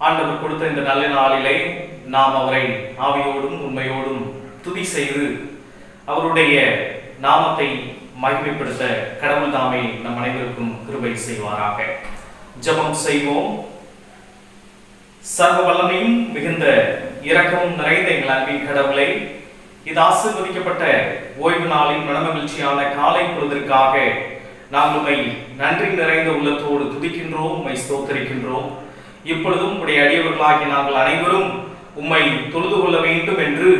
ஆண்டவர் கொடுத்த இந்த நல்ல நாளிலே நாம் அவரை ஆவியோடும் உண்மையோடும் துதி செய்து அவருடைய நாமத்தை மகிமைப்படுத்த கடவுள் தாமே நம் அனைவருக்கும் கிருபை செய்வாராக. ஜெபம் செய்வோம். சர்வ வல்லமையும் மிகுந்த இரக்கமும் நிறைந்த எங்கள் அன்பின் கடவுளை, இது ஆசீர்வதிக்கப்பட்ட ஓய்வு நாளின் மனமகிழ்ச்சியான காலை பொழுதிற்காக நாங்கள் உம்மை நன்றி நிறைந்த உள்ளத்தோடு துதிக்கின்றோம், உம்மை ஸ்தோத்தரிக்கின்றோம். இப்பொழுதும் உடைய அடியவர்களாகிய நாங்கள் அனைவரும் உம்மை தொழுது கொள்ள வேண்டும் என்று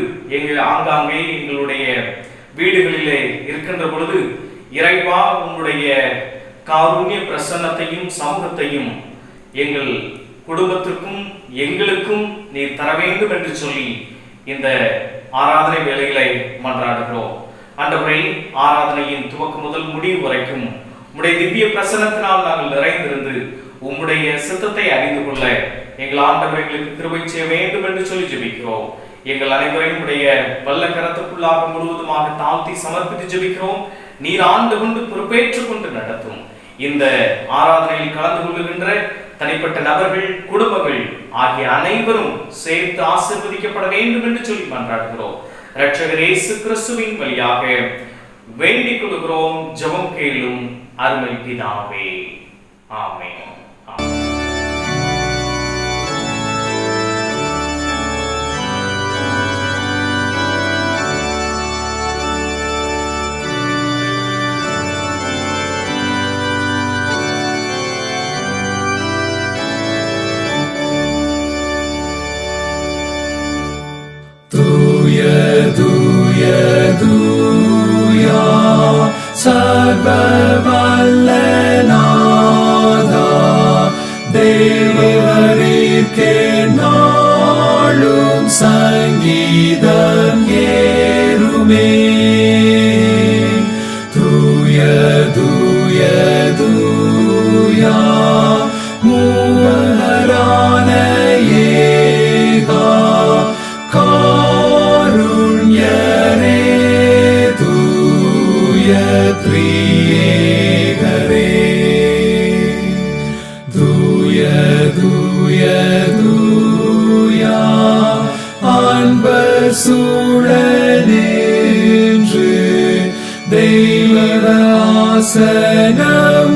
ஆங்காங்கே எங்களுடைய வீடுகளிலே இருக்கின்ற பொழுது இறைவா உன்னுடைய காருண்ய பிரசன்னத்தையும் சமூகத்தையும் எங்கள் குடும்பத்திற்கும் எங்களுக்கும் நீ தர வேண்டும் என்று சொல்லி இந்த ஆராதனை வேளைகளை மன்றாடுகிறோம். ஆண்டவரே, ஆராதனையின் துவக்கம் முதல் முடிவு வரைக்கும் உம்முடைய திவ்ய பிரசன்னத்தினால் நாங்கள் நிறைந்திருந்து உம்முடைய சித்தத்தை அறிந்து கொள்ள எங்கள் ஆண்டவர் எங்களுக்கு கிருபை செய்ய வேண்டும் என்று சொல்லி ஜெபிக்கிறோம். எங்கள் அனைவரையும் உடைய வல்ல கரத்துக்குள்ளாக முழுவதுமாக தாழ்த்தி சமர்ப்பித்து ஜெபிக்கிறோம். நீர் ஆண்டு கொண்டு பொறுப்பேற்றுக் கொண்டு நடத்தும் இந்த ஆராதனையில் கலந்து கொள்கின்ற தனிப்பட்ட நபர்கள், குடும்பங்கள் ஆகிய அனைவரும் சேர்த்து ஆசீர்வதிக்கப்பட வேண்டும் என்று சொல்லி மன்றாடுகிறோம். இரட்சகர் இயேசு கிறிஸ்துவின் வழியாக வேண்டிக் கொள்கிறோம். ஜெபம் கேளும் அருமை பிதாவே. ஆமென். Alleluia, sarva valla nada, தேவரீர்க்கே நாளும் சங்கீதம் ஏறுமே. தூய தூய தூயா மூவரான ஏகா காருண்யரே, தூய த்ரியேகரே. தூய தூய தூயா அன்பர் சூழனின்று தெய்வதாசனம்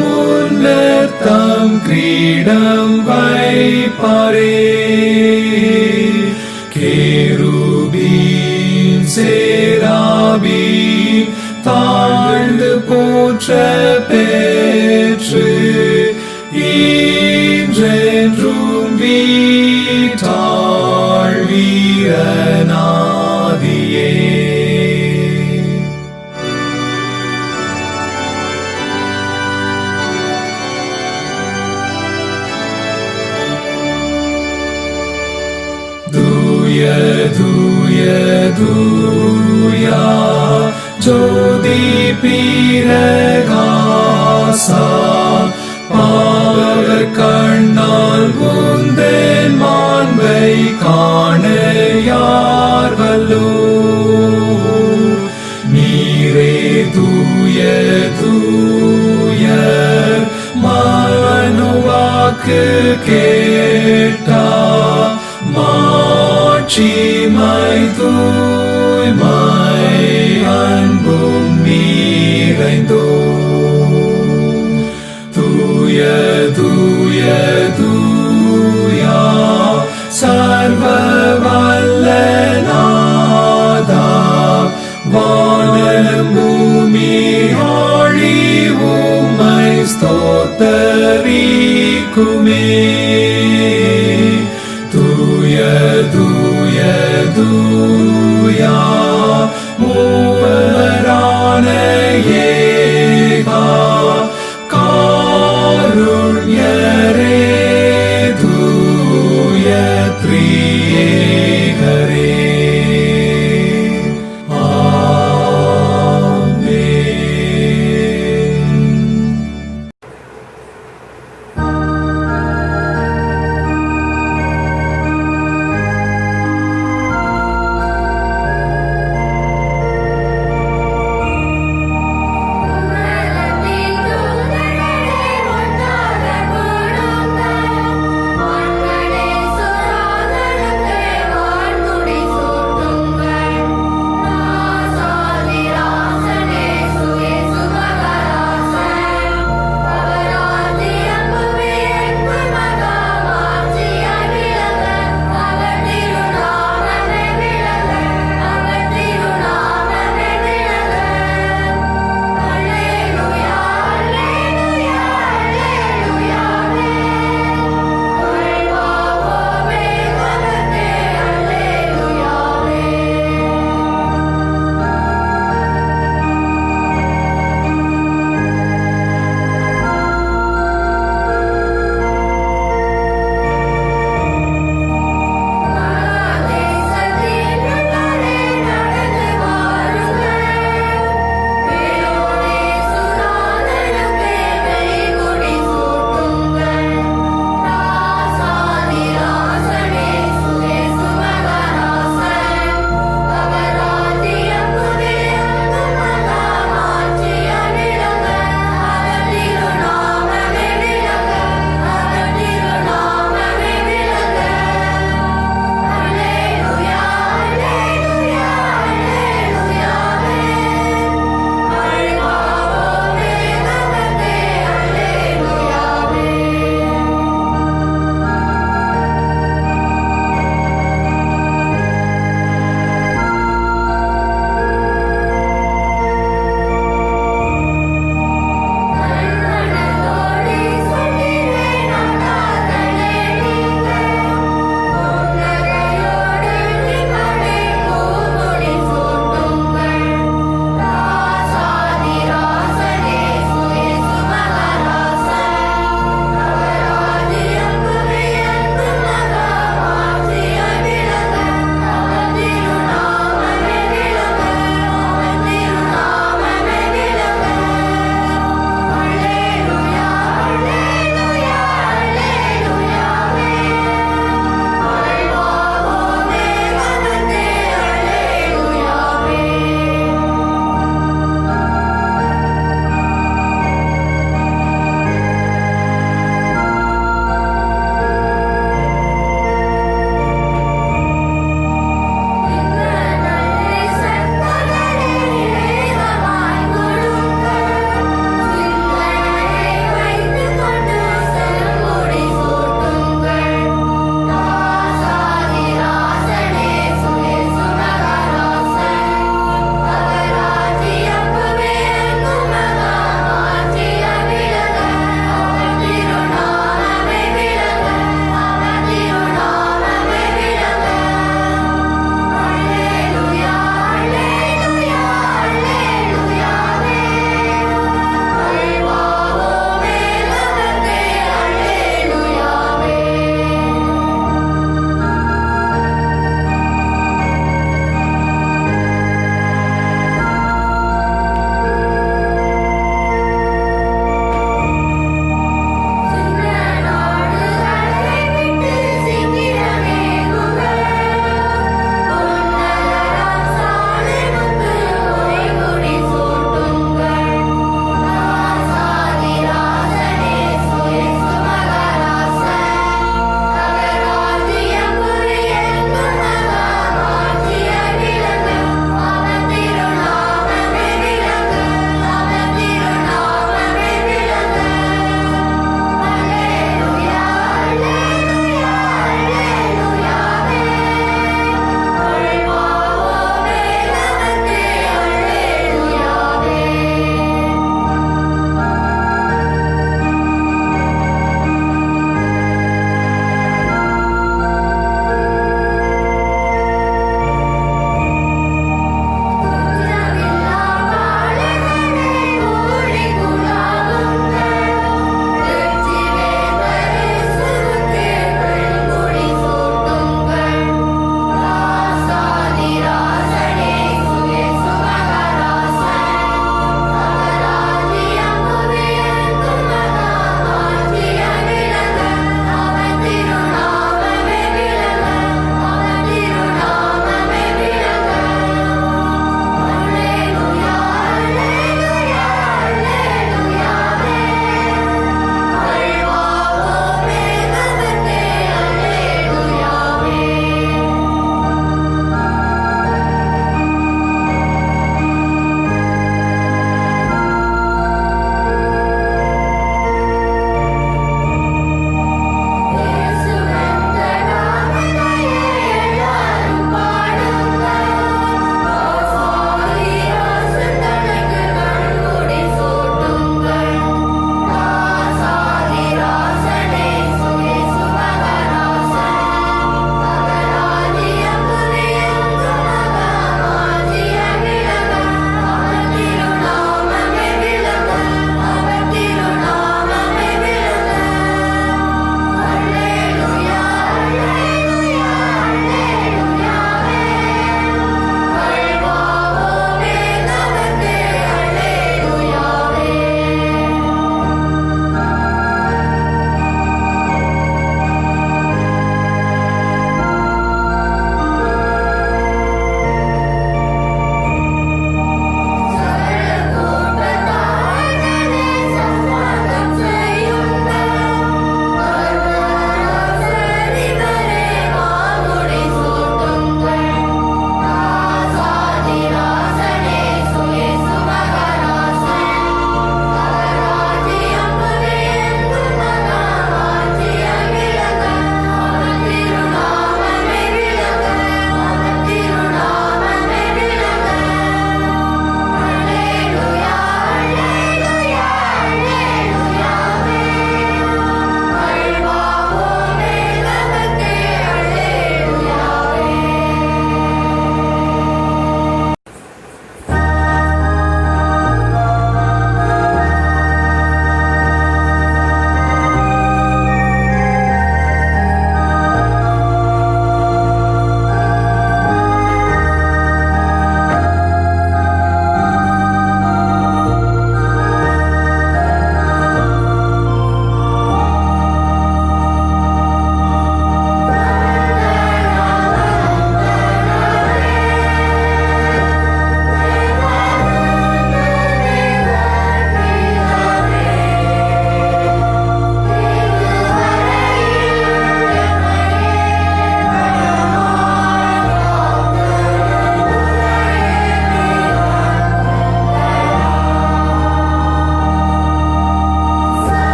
முன்னர் தம் கிரீடம் வைப்பாரே. கேருபீன் சேராபீன் தாழ்ந்து போற்ற பெற்று ஈன்றென்றும் வீட்டாள் வீரநாதியே. தூய தூய தூயா ஜோதி பிரகாசா பாவ கண்ணால் உந்தன் மாண்பை காண யார் வல்லோ. நீரே தூய தூய மனுவாக்கு கேட்டா மாட்சிமை தூய்மை அன்பும் நிறைந்தோ. தூய தூய தூயா சர்வ வல்ல நாதா வானம் பூமி ஆழி உம்மை ஸ்தோத்தரிக்குமே. தூய தூய தூயா மூவரான ஏகா காருண்யரே, தூய த்ரியேகரே. உன்னதத்தின் தூதர்களே ஒன்றாக கூடும் தரம், வான்களே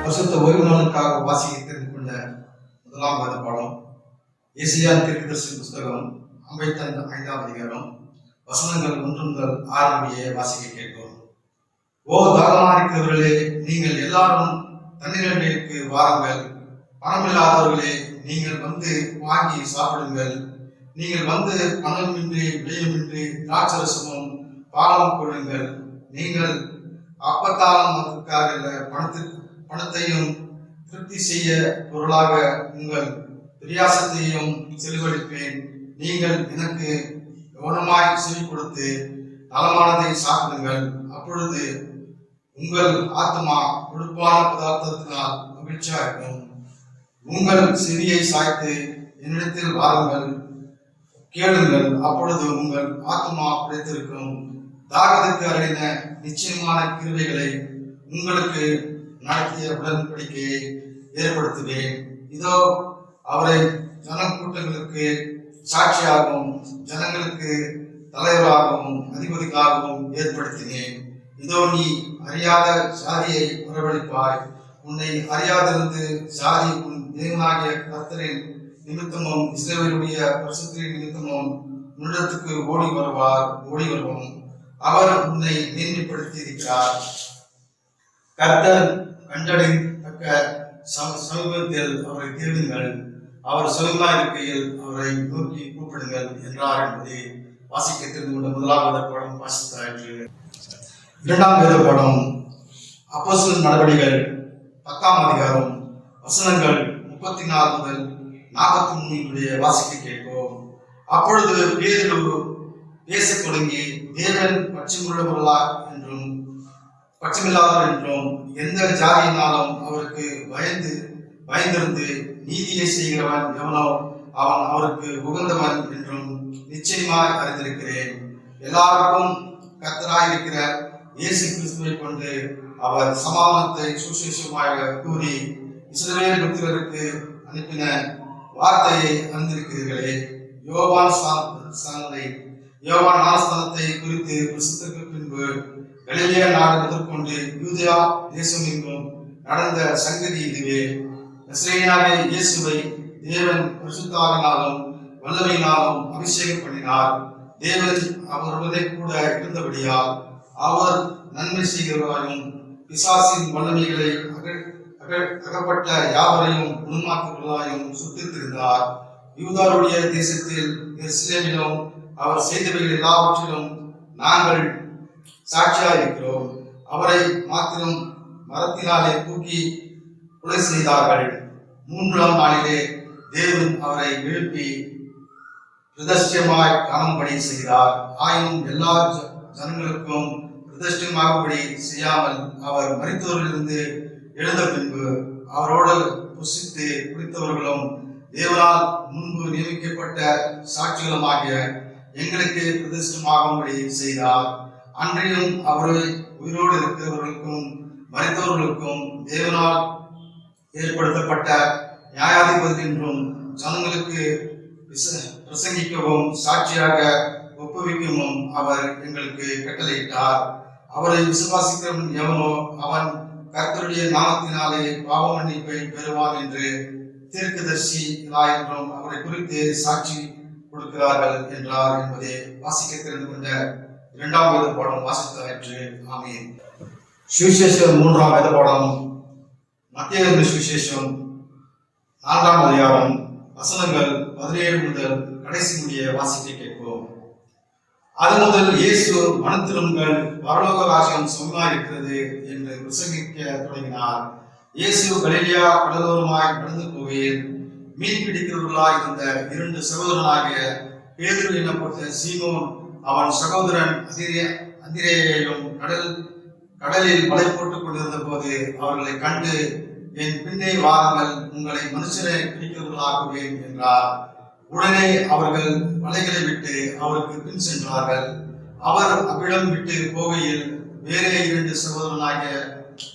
பரிசுத்த ஓய்வு நாளுக்காக வாசிக்க தெரிந்து கொண்ட முதலாம் வேத பாடம் ஏசாயா தீர்க்கதரிசி புஸ்தகம் 55ஆம் அதிகாரம் வசனங்கள் 1 முதல் 6 முடிய வாசிக்க கேட்போம். ஓ தாகமாயிருக்கிறவர்களே, நீங்கள் எல்லாரும் தண்ணீருக்கு வாருங்கள். பணமில்லாதவர்களே, நீங்கள் வந்து வாங்கி சாப்பிடுங்கள். நீங்கள் வந்து பணமின்றி விலையுமின்றி திராட்சரசமும் பாலும் கொடுங்கள். நீங்கள் அப்பத்தாலும் அதற்காக பணத்தையும் திருப்தி செய்ய பொருளாக உங்கள் பிரியாசத்தையும் செலவழிப்பேன். நீங்கள் எனக்கு கவனமாய் செவி கொடுத்து நலமானதை சாப்பிடுங்கள். அப்பொழுது உங்கள் ஆத்மா கொடுப்பான பதார்த்தத்தினால் மகிழ்ச்சியா இருக்கும். உங்கள் செவியை சாய்த்து என்னிடத்தில் வாருங்கள், கேளுங்கள், அப்பொழுது உங்கள் ஆத்மா பிழைத்திருக்கும். தாகத்துக்கு அருளின நிச்சயமான கிருபைகளை உங்களுக்கு நடத்திய உடன்படிக்கையை ஏற்படுத்துவேன். இதோ அவரை ஜனக்கூட்டங்களுக்கு சாட்சியாகவும் ஜனங்களுக்கு தலைவராகவும் அதிபதியாகவும் ஏற்படுத்தினேன். இதோ நீ அறியாத சாதியை வரவழைப்பாய். உன்னை அறியாதிருந்து சாதி உன் தேவனாகிய கர்த்தரின் நிமித்தமும் இஸ்ரவேலுடைய பரிசுத்தரின் நிமித்தமும் உன்னிடத்துக்கு ஓடி வருவோம். அவர் உன்னை மேன்மைப்படுத்தி இருக்கிறார். கர்த்தர் கண்டடைந்தக்க சமீபத்தில் அவரை தேடுங்கள். அவர் சுயமா இருக்கையில் அவரை நோக்கி கூப்பிடுங்கள் என்றார் என்பதை வாசிக்க தெரிந்து கொண்ட முதலாவது பாடம் வாசித்தாயிற்று. இரண்டாம் வேத பாடம் அப்போஸ்தலர் நடவடிக்கைகள் 10ஆம் அதிகாரம் வசனங்கள் 34 முதல் 43 வாசிக்க கேட்போம். அப்பொழுது பேதுரு பேசத் தொடங்கி, தேவன் பட்சமுள்ளவர்களா என்றும் பட்சமில்லாதவர் என்றும் எந்த ஜாதியினாலும் அவருக்கு பயந்திருந்து நீதியை செய்கிறவன் எவனோ அவன் அவருக்கு உகந்தவன் என்றும் நிச்சயமாய் அறிந்திருக்கிறேன். எல்லாருக்கும் கர்த்தராயிருக்கிற இயேசு கிறிஸ்துவை கொண்டு அவர் சமாதானத்தை சுவிசேஷமாக கூறி இஸ்ரவேல் புத்திரருக்கு அனுப்பின வார்த்தையை அறிந்திருக்கிறீர்களே. யோவான் ஞானஸ்தானத்தை குறித்து பிரசித்தற்கு பின்பு கலிலேயா நாடு முதற்கொண்டு யூதேயா தேசம் எங்கும் நடந்த சங்கதி இதுவே. நசரேயனாகிய இயேசுவை தேவன் பரிசுத்தாவினாலும் வல்லமையினாலும் அபிஷேகம் பண்ணினார். தேவன் அவருடனே கூட இருந்தபடியால் அவர் நன்மை செய்கிறவராயும் பிசாசின் வல்லமைகளை அகப்பட்ட யாவரையும் குணமாக்குவதாயும் சுத்தித்திருந்தார். யூதாருடைய தேசத்தில் எருசலேமிலும் அவர் செய்தவைகள் எல்லாவற்றிலும் நாங்கள் சாட்சியாயிருக்கிறோம். அவரை மாத்திரம் மரத்தினாலே தூக்கி கொலை செய்தார்கள். 3ஆம் நாளிலே தேவன் அவரை எழுப்பி பிரதிஷ்டமாய் காணும்படி செய்தார். ஆயினும் எல்லா ஜனங்களுக்கும் பிரதிஷ்டமாகும்படி செய்யாமல் அவர் மரித்தோரிலிருந்து எழுந்த பின்பு அவரோடு புசித்து குடித்தவர்களும் தேவனால் முன்பு நியமிக்கப்பட்ட சாட்சிகளுமாகிய எங்களுக்கு பிரதிஷ்டமாகும்படி செய்தார். அன்றையும் அவரை உயிரோடு இருக்கிறவர்களுக்கும் மரித்தவர்களுக்கும் தேவனால் ஏற்படுத்தப்பட்ட நியாயாதிபதி என்றும் ஜனங்களுக்கு பிரசங்கிக்கவும் சாட்சியாக ஒப்புவிக்கவும் அவர் எங்களுக்கு கட்டளையிட்டார். அவரை விசுவாசிக்கிறவன் எவனோ அவன் கர்த்தருடைய நாமத்தினாலே பாவ மன்னிப்பை பெறுவான் என்று தீர்க்கதரிசி என்றும் அவரை குறித்து சாட்சி கொடுக்கிறார்கள் என்றார் என்பதை வாசிக்க தெரிந்து கொண்ட 2ஆம் வேத பாடம் வாசித்தாயிற்று. ஆமீன். சுவிசேஷம் 3ஆம் வேத பாடம் மத்தேயு சுவிசேஷம் 4ஆம் அதிகாரம் வசனங்கள் 17 முதல் கடைசி முடிய வாசிக்க கேட்போம். அது முதல் இயேசு மனத்திருங்கள், பரலோக ராஜ்யம் சமமாயிருக்கிறது என்று பிரசங்கிக்க தொடங்கினார். இயேசு கலிலேயா கடலோரமாய் நடந்து போகையில் மீன் பிடிக்கிறவர்களாய் இருந்த 2 சகோதரனாகிய பேதுரு எனப்பட்ட சீமோன் அவன் சகோதரன் அந்திரேயையும் கடலில் வலை போட்டுக் கொண்டிருந்த போது அவர்களை கண்டு, என் பின்னே வாருங்கள், உங்களை மனுஷரை பிடிக்கிறவர்களாக்குவேன் என்றார். உடனே அவர்கள் வலைகளை விட்டு அவருக்கு பின் சென்றார்கள். அவர் அவ்விடம் விட்டு போகையில் வேறே 2 சகோதரனாகிய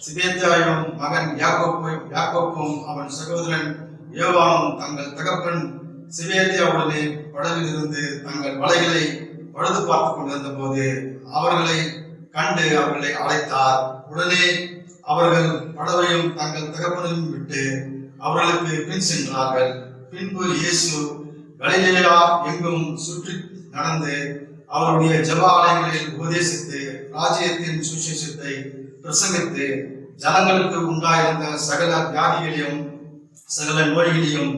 சிபேத்தாயும் மகன் யாக்கோப்பும் அவன் சகோதரன் யோவானும் தங்கள் தகப்பன் சிபேத்தியாவுடனே படவில் இருந்து தங்கள் வலைகளை பழுது பார்த்துக் கொண்டிருந்த போது அவர்களை கண்டு அவர்களை அழைத்தார். உடனே அவர்கள் படவையும் தங்கள் தகப்பனையும் விட்டு அவர்களுக்கு பின் சென்றார்கள். பின்பு இயேசு கலிலேயா எங்கும் சுற்றி நடந்து அவருடைய ஜெப ஆலயங்களில் உபதேசித்து ராஜ்யத்தின் சுவிசேஷத்தை பிரசங்கித்து ஜனங்களுக்கு உண்டாயிருந்த சகல வியாதிகளையும் சகல நோய்களையும்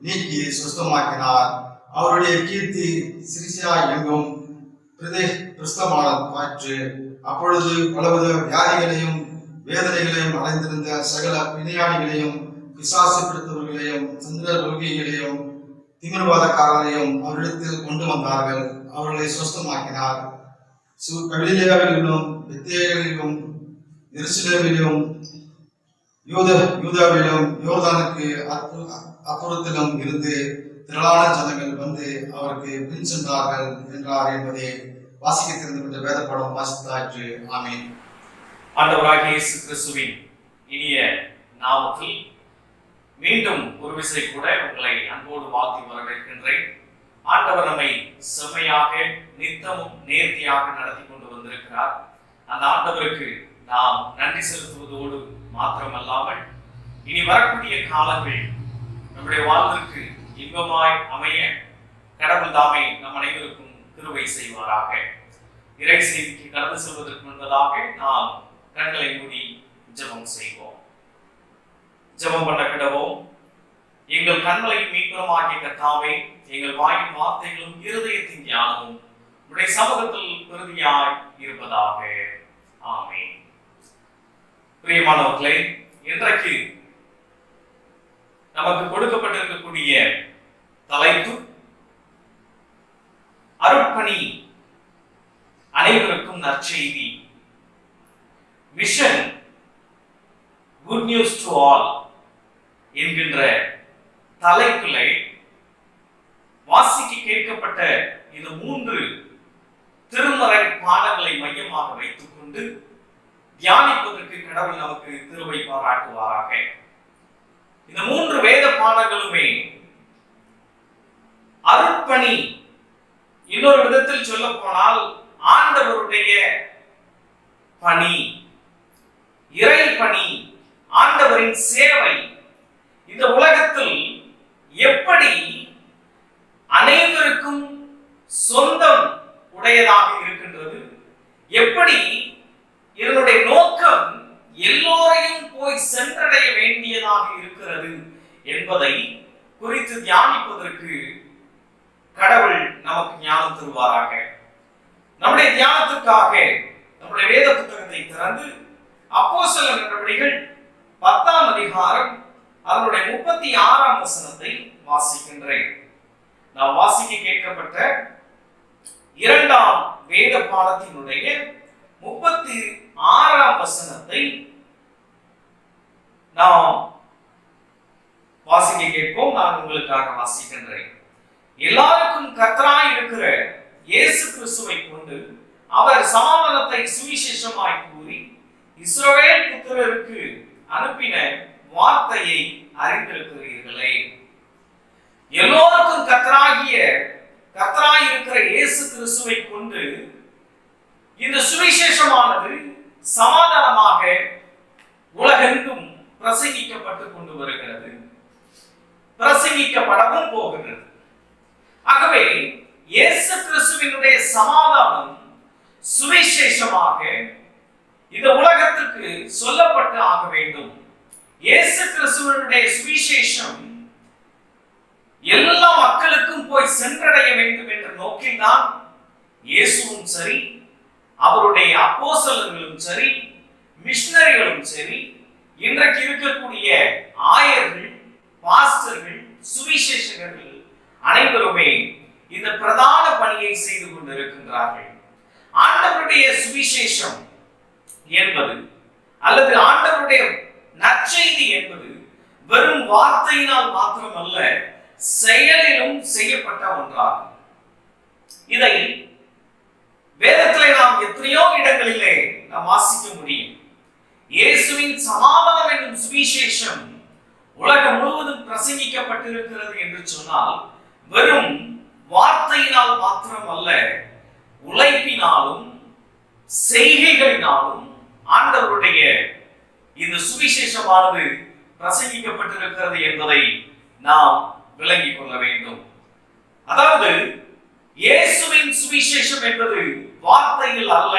நீக்கி சுஸ்தமாக்கினார். அவருடைய கீர்த்தி சிரிசியா எங்கும் பிரஸ்தமாயிற்று. அப்பொழுது பலவித வியாதிகளையும் வேதனைகளையும் அடைந்திருந்த சகல பிணியாளிகளையும் பிசாசு பிடித்தவர்களையும் சந்திர ரோகிகளையும் திமிர்வாதக்காரரையும் அவரிடத்தில் கொண்டு வந்தார்கள். அவர்களை சுஸ்தமாக்கினார். கலிலேயாவிலும் பெத்தேலிலும் எருசலேமிலும் யூதாவிலும் யோர்தானுக்கு அப்புறத்திலும் இருந்து திரளான ஜனங்கள் வந்து அவருக்கு பின் சென்றார்கள் என்றார் என்பதை வாசிக்க தெரிந்துவிட்ட வேத பாடம் வாசித்தாயிற்று. ஆமென். ஆண்டவராகிய இயேசு கிறிஸ்துவின் இனிய நாமத்தில் மீண்டும் ஒரு விசை கூட உங்களை அன்போடு வாழ்த்தி வரவேற்கின்றேன். ஆண்டவர் நம்மை செம்மையாக நித்தமும் நேர்த்தியாக நடத்தி கொண்டு வந்திருக்கிறார். அந்த ஆண்டவருக்கு நாம் நன்றி செலுத்துவதோடு மாத்திரமல்லாமல் இனி வரக்கூடிய காலங்கள் நம்முடைய வாழ்விற்கு இன்பமாய் அமைய கடவுள் தாமே நம் அனைவருக்கும் கிருபை செய்வாராக. இறை செய்திக்கு கடந்து செல்வதற்கு முன்பதாக நாம் கண்களை மூடி ஜெபம் செய்வோம். ஜெபம் பண்ண கிடவோம். எங்கள் கண்களையும் மீட்புறமாகிய கர்த்தாவே, எங்கள் வாயின் வார்த்தைகளும் இருதயத்தின் ஞானமும் உடைய சமூகத்தில் பிரதியாய் இருப்பதாக. ஆமென். பிரியமானவர்களே, இன்றைக்கு நமக்கு கொடுக்கப்பட்டிருக்கக்கூடிய தலைப்பு அருட்பணி அனைவருக்கும் நற்செய்தி, mission good news to all என்கின்ற தலைப்பிலே வாசிக்க கேட்கப்பட்ட இந்த 3 திருமறை பாடங்களை மையமாக வைத்துக் கொண்டு தியானிப்பதற்கு கடவுள் நமக்கு கிருபை பாராட்டுவாராக. இந்த 3 வேத பாடங்களுமே அருட்பணி, இன்னொரு விதத்தில் சொல்ல போனால் ஆண்டவருடைய பணி, இறை பணி, ஆண்டவரின் சேவை இந்த உலகத்தில் எப்படி அனைவருக்கும் சொந்தம் உடையதாக இருக்கின்றது, எப்படி இதனுடைய நோக்கம் எல்லோரையும் போய் சென்றடைய வேண்டியதாக இருக்கிறது என்பதை குறித்து தியானிப்பதற்கு கடவுள் நமக்கு ஞானம் தருவாராக. நம்முடைய தியானத்துக்காக நம்முடைய வேத புத்தகத்தை திறந்து அப்போஸ்தலர் நடவடிக்கைகள் 10ஆம் அதிகாரம் அதனுடைய 36ஆம் வசனத்தை வாசிக்கின்றேன். நாம் வாசிக்க கேட்கப்பட்ட 2ஆம் வேத பாடத்தினுடைய 36ஆம் வசனத்தை நாம் வாசிக்க கேட்போம். நான் உங்களுக்காக வாசிக்கின்றேன். எல்லாருக்கும் கர்த்தராய் இருக்கிற இயேசு கிறிஸ்துவை கொண்டு அவர் சமாதானத்தை சுவிசேஷமாய் கூறி இஸ்ரவேல் புத்திரருக்கு அனுப்பின வார்த்தையை அறிந்திருக்கிறீர்களே. எல்லோருக்கும் கர்த்தராய் இருக்கிற இயேசு கிறிஸ்துவை கொண்டு இந்த சுவிசேஷமானது சமாதானமாக உலகெங்கும் பிரசங்கிக்கப்பட்டு கொண்டு வருகிறது, பிரசங்கிக்கப்படவும் போகிறது. ஆகவே இயேசு கிறிஸ்துவினுடைய சமாதானம் சுவிசேஷமாக இந்த உலகத்துக்கு சொல்லப்பட்டு ஆக வேண்டும். இயேசு கிறிஸ்துவினுடைய சுவிசேஷம் எல்லா மக்களுக்கும் போய் சென்றடைய வேண்டும் என்ற நோக்கில் தான் இயேசுவும் சரி, அவருடைய அப்போஸ்தலர்களும் சரி, மிஷனரிகளும் சரி, இன்றைக்கு இருக்கக்கூடிய ஆயர்கள், பாஸ்டர்கள், சுவிசேஷகர்கள் அனைவருமே இந்த பிரதான பணியை செய்து கொண்டிருக்கின்றார்கள். ஆண்டவருடைய சுவிசேஷம் என்பது அல்லது ஆண்டவருடைய நற்செய்தி என்பது வெறும் வார்த்தையினால் மாத்திரமல்ல, செயலிலும் செய்யப்பட்ட ஒன்றாகும். இதை வேதத்திலே நாம் எத்தனையோ இடங்களிலே நாம் வாசிக்க முடியும். இயேசுவின் சமாதானம் என்னும் சுவிசேஷம் உலகம் முழுவதும் பிரசங்கிக்கப்பட்டிருக்கிறது என்று சொன்னால் வெறும் வார்த்தையினால் மாத்திரம் அல்ல, உழைப்பினாலும் செய்கைகளினாலும் ஆண்டவருடைய இந்த சுவிசேஷமானது பிரசங்கிக்கப்பட்டிருக்கிறது என்பதை நாம் விளங்கிக் கொள்ள வேண்டும். அதாவது இயேசுவின் சுவிசேஷம் என்பது வார்த்தையில் அல்ல,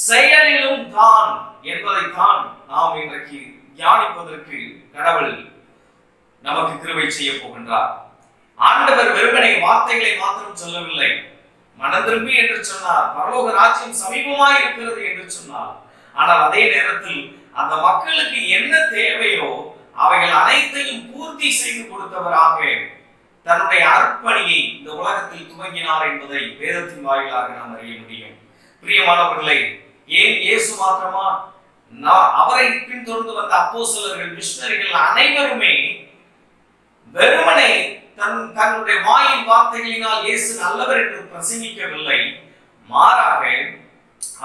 செயலிலும் தான் என்பதைத்தான் நாம் இன்றைக்கு தியானிப்பதற்கு கடவுள் நமக்கு கிருபை செய்ய போகின்றார். ஆண்டவர் வெறுமனே வார்த்தைகளை மாத்திரம் சொல்லவில்லை. மனம் திரும்பி என்று சொன்னார், பரலோக ராஜ்யம் சமீபமாய் இருக்கிறது என்று சொன்னார். ஆனால் அதே நேரத்தில் அந்த மக்களுக்கு என்ன தேவையோ அவைகள் அனைத்தையும் பூர்த்தி செய்து கொடுத்தவராக தன்னுடைய அர்ப்பணியை இந்த உலகத்தில் துவங்கினார் என்பதை வேதத்தின் வாயிலாக நாம் அறிய முடியும். பிரியமானவர்களே, ஏன் இயேசு மாத்திரமா? அவரை பின்தொடர்ந்து வந்த அப்போஸ்தலர்கள், மிஷனரிகள் அனைவருமே வெறுமனே தன்னுடைய வாயின் வார்த்தைகளினால் இயேசு நல்லவர் என்று பிரசங்கிக்கவில்லை. மாறாக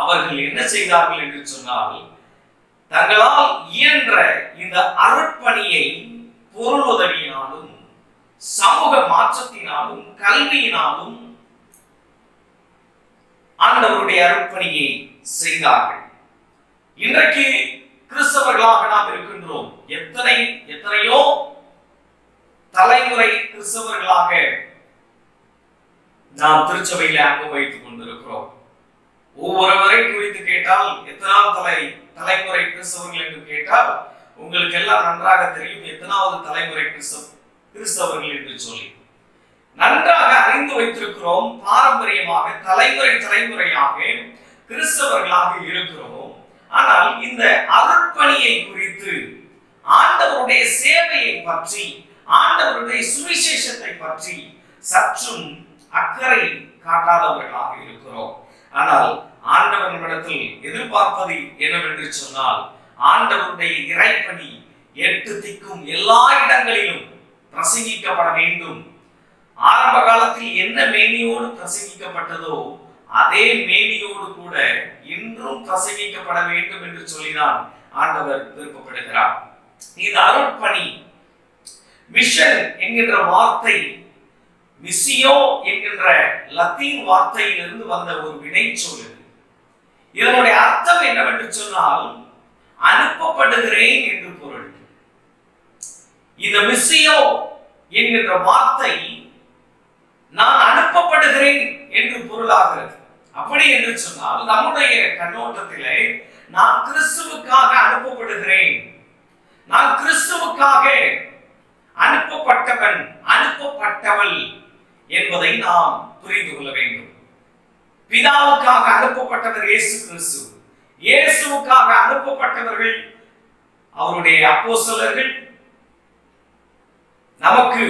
அவர்கள் என்ன செய்தார்கள் என்று சொன்னால், தங்களால் இயன்ற இந்த அர்ப்பணியை பொருள் உதவியினாலும் சமூக மாற்றத்தினாலும் கல்வியினாலும் ஆண்டவருடைய அர்ப்பணியை செய்தார்கள். இன்றைக்கு கிறிஸ்தவர்களாக நாம் இருக்கின்றோம். எத்தனையோ தலைமுறை கிறிஸ்தவர்களாக நாம் திருச்சபையில அங்கு வைத்துக் கொண்டிருக்கிறோம். ஒவ்வொருவரை குறித்து கேட்டால் எத்தனாவது தலைமுறை கிறிஸ்தவர்கள் என்று கேட்டால் உங்களுக்கு எல்லாம் நன்றாக தெரியும் எத்தனாவது தலைமுறை கிறிஸ்தவர்கள் என்று சொல்லி நன்றாக அறிந்து வைத்திருக்கிறோம். பாரம்பரியமாக தலைமுறையாக கிறிஸ்தவர்களாக இருக்கிறோம். ஆனால் இந்த அருட்பணியை குறித்து, ஆண்டவருடைய சேவையை பற்றி, ஆண்டவருடைய சுவிசேஷத்தை பற்றி சற்றும் அக்கறை காட்டாதவர்களாக இருக்கிறோம். ஆனால் ஆண்டவரிடத்தில் எதிர்பார்ப்பது என்னவென்று சொன்னால், ஆண்டவருடைய இறைப்பணி 8 திக்கும் எல்லா இடங்களிலும் பிரசங்கிக்கப்பட வேண்டும். ஆரம்ப காலத்தில் என்ன மேனியோடு பிரசங்கிக்கப்பட்டதோ அதே மேனியோடு கூட இன்றும் பிரசங்கிக்கப்பட வேண்டும் என்று சொல்லிதான் ஆண்டவர் விருப்பப்படுகிறார். இது அருட்பணி. மிஷன் என்கின்ற வார்த்தை மிசியோ என்கின்ற லத்தீன் வார்த்தையிலிருந்து வந்த ஒரு வினை சொல். இதனுடைய அர்த்தம் என்னவென்று சொன்னால், அனுப்பப்படுகிறேன் என்று பொருள். இந்த மிசியோ என்கின்ற வார்த்தை நான் அனுப்பப்படுகிறேன் என்று பொருளாகிறது. அப்படி என்று சொன்னால், நம்முடைய கண்ணோட்டத்திலே நான் கிறிஸ்துவுக்காக அனுப்பப்படுகிறேன், நான் கிறிஸ்துவுக்காக அனுப்பப்பட்டவன், அனுப்பப்பட்டவள் என்பதை நாம் புரிந்து கொள்ள வேண்டும். பிதாவுக்காக அனுப்பப்பட்டவர் இயேசு கிறிஸ்து, இயேசுவுக்காக அனுப்பப்பட்டவர்கள் அவருடைய அப்போஸ்தலர்கள், நமக்கு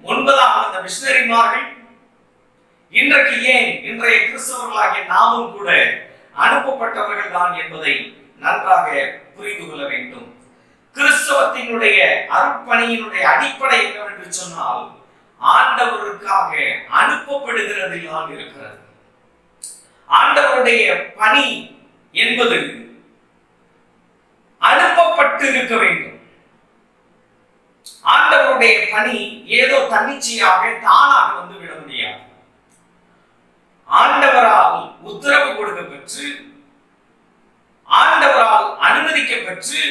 முன்பதாக அந்த மிஷனரிமார்கள், இன்றைக்கு ஏன் இன்றைய கிறிஸ்தவர்களாகிய நாமும் கூட அனுப்பப்பட்டவர்கள் தான் என்பதை நன்றாக புரிந்து கொள்ள வேண்டும். கிறிஸ்தவத்தினுடைய அர்ப்பணியினுடைய அடிப்படை என்னவென்று சொன்னால், ஆண்டவருக்காக அனுப்பப்படுகிறதில் தான் இருக்கிறது. ஆண்டவருடைய பணி என்பது அனுப்பப்பட்டு இருக்க வேண்டும். ஆண்டவருடைய பணி ஏதோ தன்னிச்சையாக தானாக வந்து விட முடியாது. ஆண்டவரால் உத்தரவு கொடுக்க பெற்று, ஆண்டவரால் அனுமதிக்க பெற்று,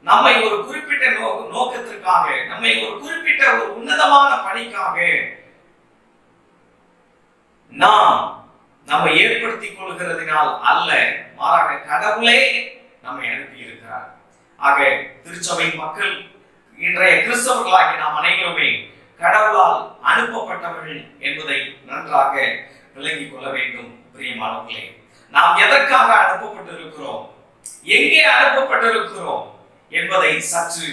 நம்மை ஒரு குறிப்பிட்ட நோக்கத்திற்காக, நம்மை ஒரு குறிப்பிட்ட ஒரு உன்னதமான பணிக்காக நாம் நம்மை ஏற்படுத்திக் கொள்கிறதினால் அல்ல, மாறாக கடவுளே நம்மை அனுப்பி இருக்கிறார். ஆக திருச்சபை மக்கள், இன்றைய கிறிஸ்தவர்களாகிய நாம் அனைவருமே கடவுளால் அனுப்பப்பட்டவர்கள் என்பதை நன்றாக விளங்கிக் கொள்ள வேண்டும். பிரியமானவர்களே, நாம் எதற்காக அனுப்பப்பட்டிருக்கிறோம், எங்கே அனுப்பப்பட்டிருக்கிறோம் என்பதை சற்று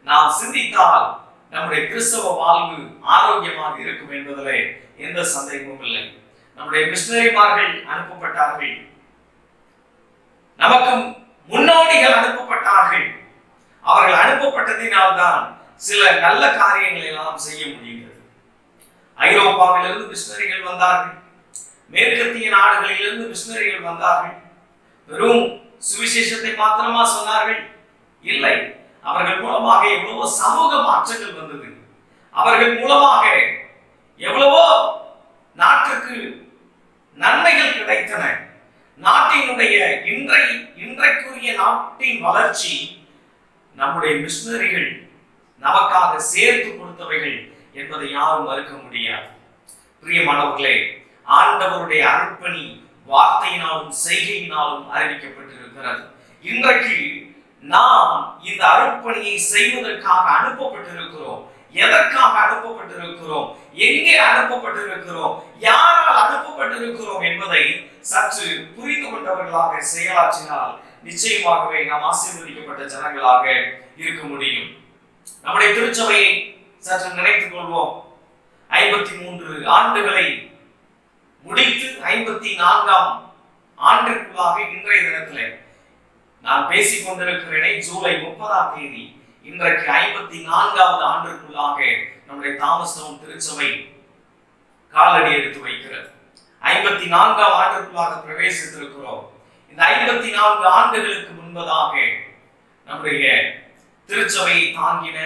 நாம் சிந்தித்தால் நம்முடைய கிறிஸ்தவ வாழ்வு ஆரோக்கியமாக இருக்கும் என்பதிலே எந்த சந்தேகமும் இல்லை. நம்முடைய மிஷனரிமார்கள் அனுப்பப்பட்டார்கள், நமக்கு முன்னோடிகள் அனுப்பப்பட்டார்கள். அவர்கள் அனுப்பப்பட்டதினால்தான் சில நல்ல காரியங்களை எல்லாம் செய்ய முடிகிறது. ஐரோப்பாவிலிருந்து மிஷனரிகள் வந்தார்கள், மேற்கத்திய நாடுகளிலிருந்து மிஷனரிகள் வந்தார்கள். வெறும் சுவிசேஷத்தை மாத்திரமா சொன்னார்கள்? இல்லை. அவர்கள் மூலமாக எவ்வளவோ சமூக மாற்றங்கள் வந்தது. அவர்கள் மூலமாக எவ்வளவோ நாட்டுக்கு நன்மைகள் கிடைத்தன. நாட்டினுடைய இன்றைக்குரிய நாட்டின் வளர்ச்சி நம்முடைய மிஷனரிகள் நமக்காக சேர்த்து கொடுத்தவைகள் என்பதை யாரும் மறுக்க முடியாது. பிரியமானவர்களே, ஆண்டவருடைய அர்ப்பணி வார்த்தையினாலும் செய்கையினாலும் அறிவிக்கப்பட்டிருக்கிறது. இன்றைக்கு நாம் இந்த அர்ப்பணியை செய்வதற்காக அனுப்பப்பட்டிருக்கிறோம். எதற்காக அனுப்பப்பட்டிருக்கிறோம், எங்கே அனுப்பப்பட்டிருக்கிறோம், யாரால் அனுப்பப்பட்டிருக்கிறோம் என்பதை சற்று புரிந்து கொண்டவர்களாக செயலாற்றினால் நிச்சயமாகவே நாம் ஆசீர்வதிக்கப்பட்ட ஜனங்களாக இருக்க முடியும். நம்முடைய திருச்சபையை சற்று நினைத்துக் கொள்வோம். 53 ஆண்டுகளை முடித்து 54ஆம் ஆண்டிற்குள்ளாக இன்றைய தினத்திலே நான் பேசிக் கொண்டிருக்கிறேனே, ஜூலை 30ஆம் தேதி இன்றைக்கு 54வது ஆண்டிற்குள்ளாக நம்முடைய தாமஸ் டவுன் திருச்சபை காலடி எடுத்து வைக்கிறது. 54ஆம் ஆண்டிற்குள்ளாக பிரவேசித்திருக்கிறோம். இந்த 54 ஆண்டுகளுக்கு முன்பதாக நம்முடைய திருச்சபையை தாங்கின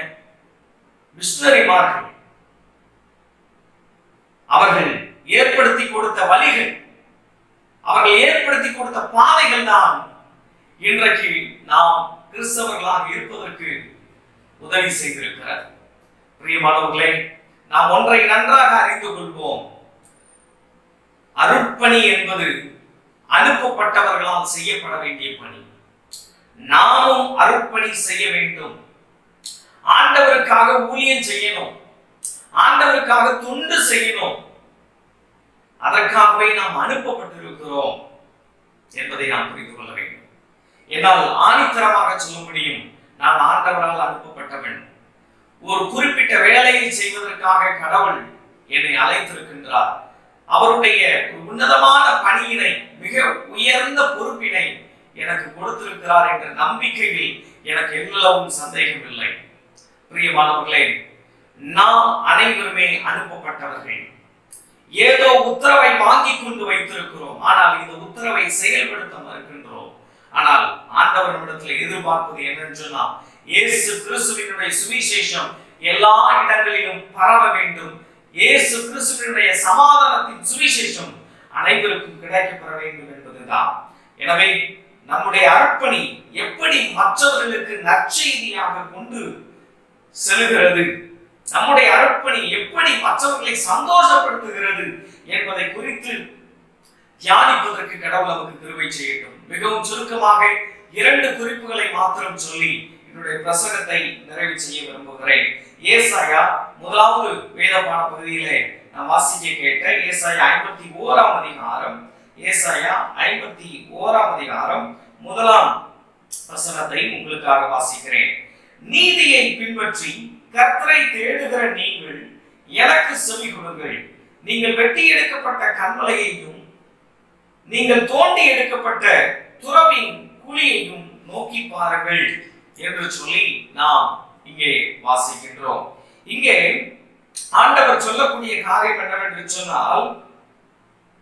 மிஷனரிமார்கள் அவர்கள் ஏற்படுத்தி கொடுத்த வழிகள், அவர்கள் ஏற்படுத்தி கொடுத்த பாதைகள் தான் இன்றைக்கு நாம் கிறிஸ்தவர்களாக இருப்பதற்கு உதவி செய்திருக்கிறார். பிரியமானவர்களே, நாம் ஒன்றை நன்றாக அறிந்து கொள்வோம். அருட்பணி என்பது அனுப்பப்பட்டவர்களால் செய்யப்பட வேண்டிய பணி. நாமும் அருட்பணி செய்ய வேண்டும். ஆண்டவருக்காக ஊழியம் செய்யணும், ஆண்டவருக்காக தொண்டு செய்யணும். அதற்காகவே நாம் அனுப்பப்பட்டிருக்கிறோம் என்பதை நாம் புரிந்து கொள்ள வேண்டும். என்னால் ஆணித்தரமாக சொல்ல முடியும், நான் ஆண்டவரால் அனுப்பப்பட்டவன். ஒரு குறிப்பிட்ட வேலையை செய்வதற்காக கடவுள் என்னை அழைத்திருக்கின்றார். அவருடைய உன்னதமான பணியினை, மிக உயர்ந்த பொறுப்பினை எனக்கு கொடுத்திருக்கிறார் என்ற நம்பிக்கையில் எனக்கு எல்லளவும் சந்தேகம் இல்லை. பிரியமானவர்களே, நாம் அனைவருமே அனுப்பப்பட்டவர்கள். ஏதோ உத்தரவை வாங்கி கொண்டு வைத்திருக்கிறோம், ஆனால் இந்த உத்தரவை செயல்படுத்த மறுக்கின்றோம். ஆனால் ஆண்டவரிடத்தில் எதிர்பார்ப்பது என்னன்னு சொன்னா, இயேசு கிறிஸ்துவினுடைய சுவிசேஷம் எல்லா இடங்களிலும் பரவ வேண்டும். இயேசு கிறிஸ்துவினுடைய சமாதானத்தின் சுவிசேஷம் அனைவருக்கும் கிடைக்கப்பெற வேண்டும் என்பதுதான். எனவே நம்முடைய அர்ப்பணி எப்படி மற்றவர்களுக்கு நற்செய்தியாக கொண்டு செல்கிறது, நம்முடைய அர்ப்பணி எப்படி மற்றவர்களை சந்தோஷப்படுத்துகிறது என்பதை குறித்து தியானிப்பதற்கு கடவுள் நமக்கு கிருபை செய்யட்டும். மிகவும் சுருக்கமாக 2 குறிப்புகளை மாத்திரம் சொல்லி என்னுடைய பிரசங்கத்தை நிறைவு செய்ய விரும்புகிறேன். ஏசாயா 1வது வேத பாட பகுதியிலே நாம் வாசிக்க கேட்ட ஏசாயா 51ஆம் அதிகாரம், ஏசாயா 51ஆம் அதிகாரம் 1ஆம் வசனத்தை உங்களுக்காக வாசிக்கிறேன். நீதியை பின்பற்றி கர்த்தரை தேடுகிற நீங்கள் எனக்கு செவி கொடுங்கள். நீங்கள் வெட்டி எடுக்கப்பட்ட கன்மலையையும் நீங்கள் தோண்டி எடுக்கப்பட்ட துறவின் குழியையும் நோக்கி பாருங்கள் என்று சொல்லி நாம் இங்கே வாசிக்கின்றோம். இங்கே ஆண்டவர் சொல்லக்கூடிய காரியம் என்னவென்று சொன்னால்,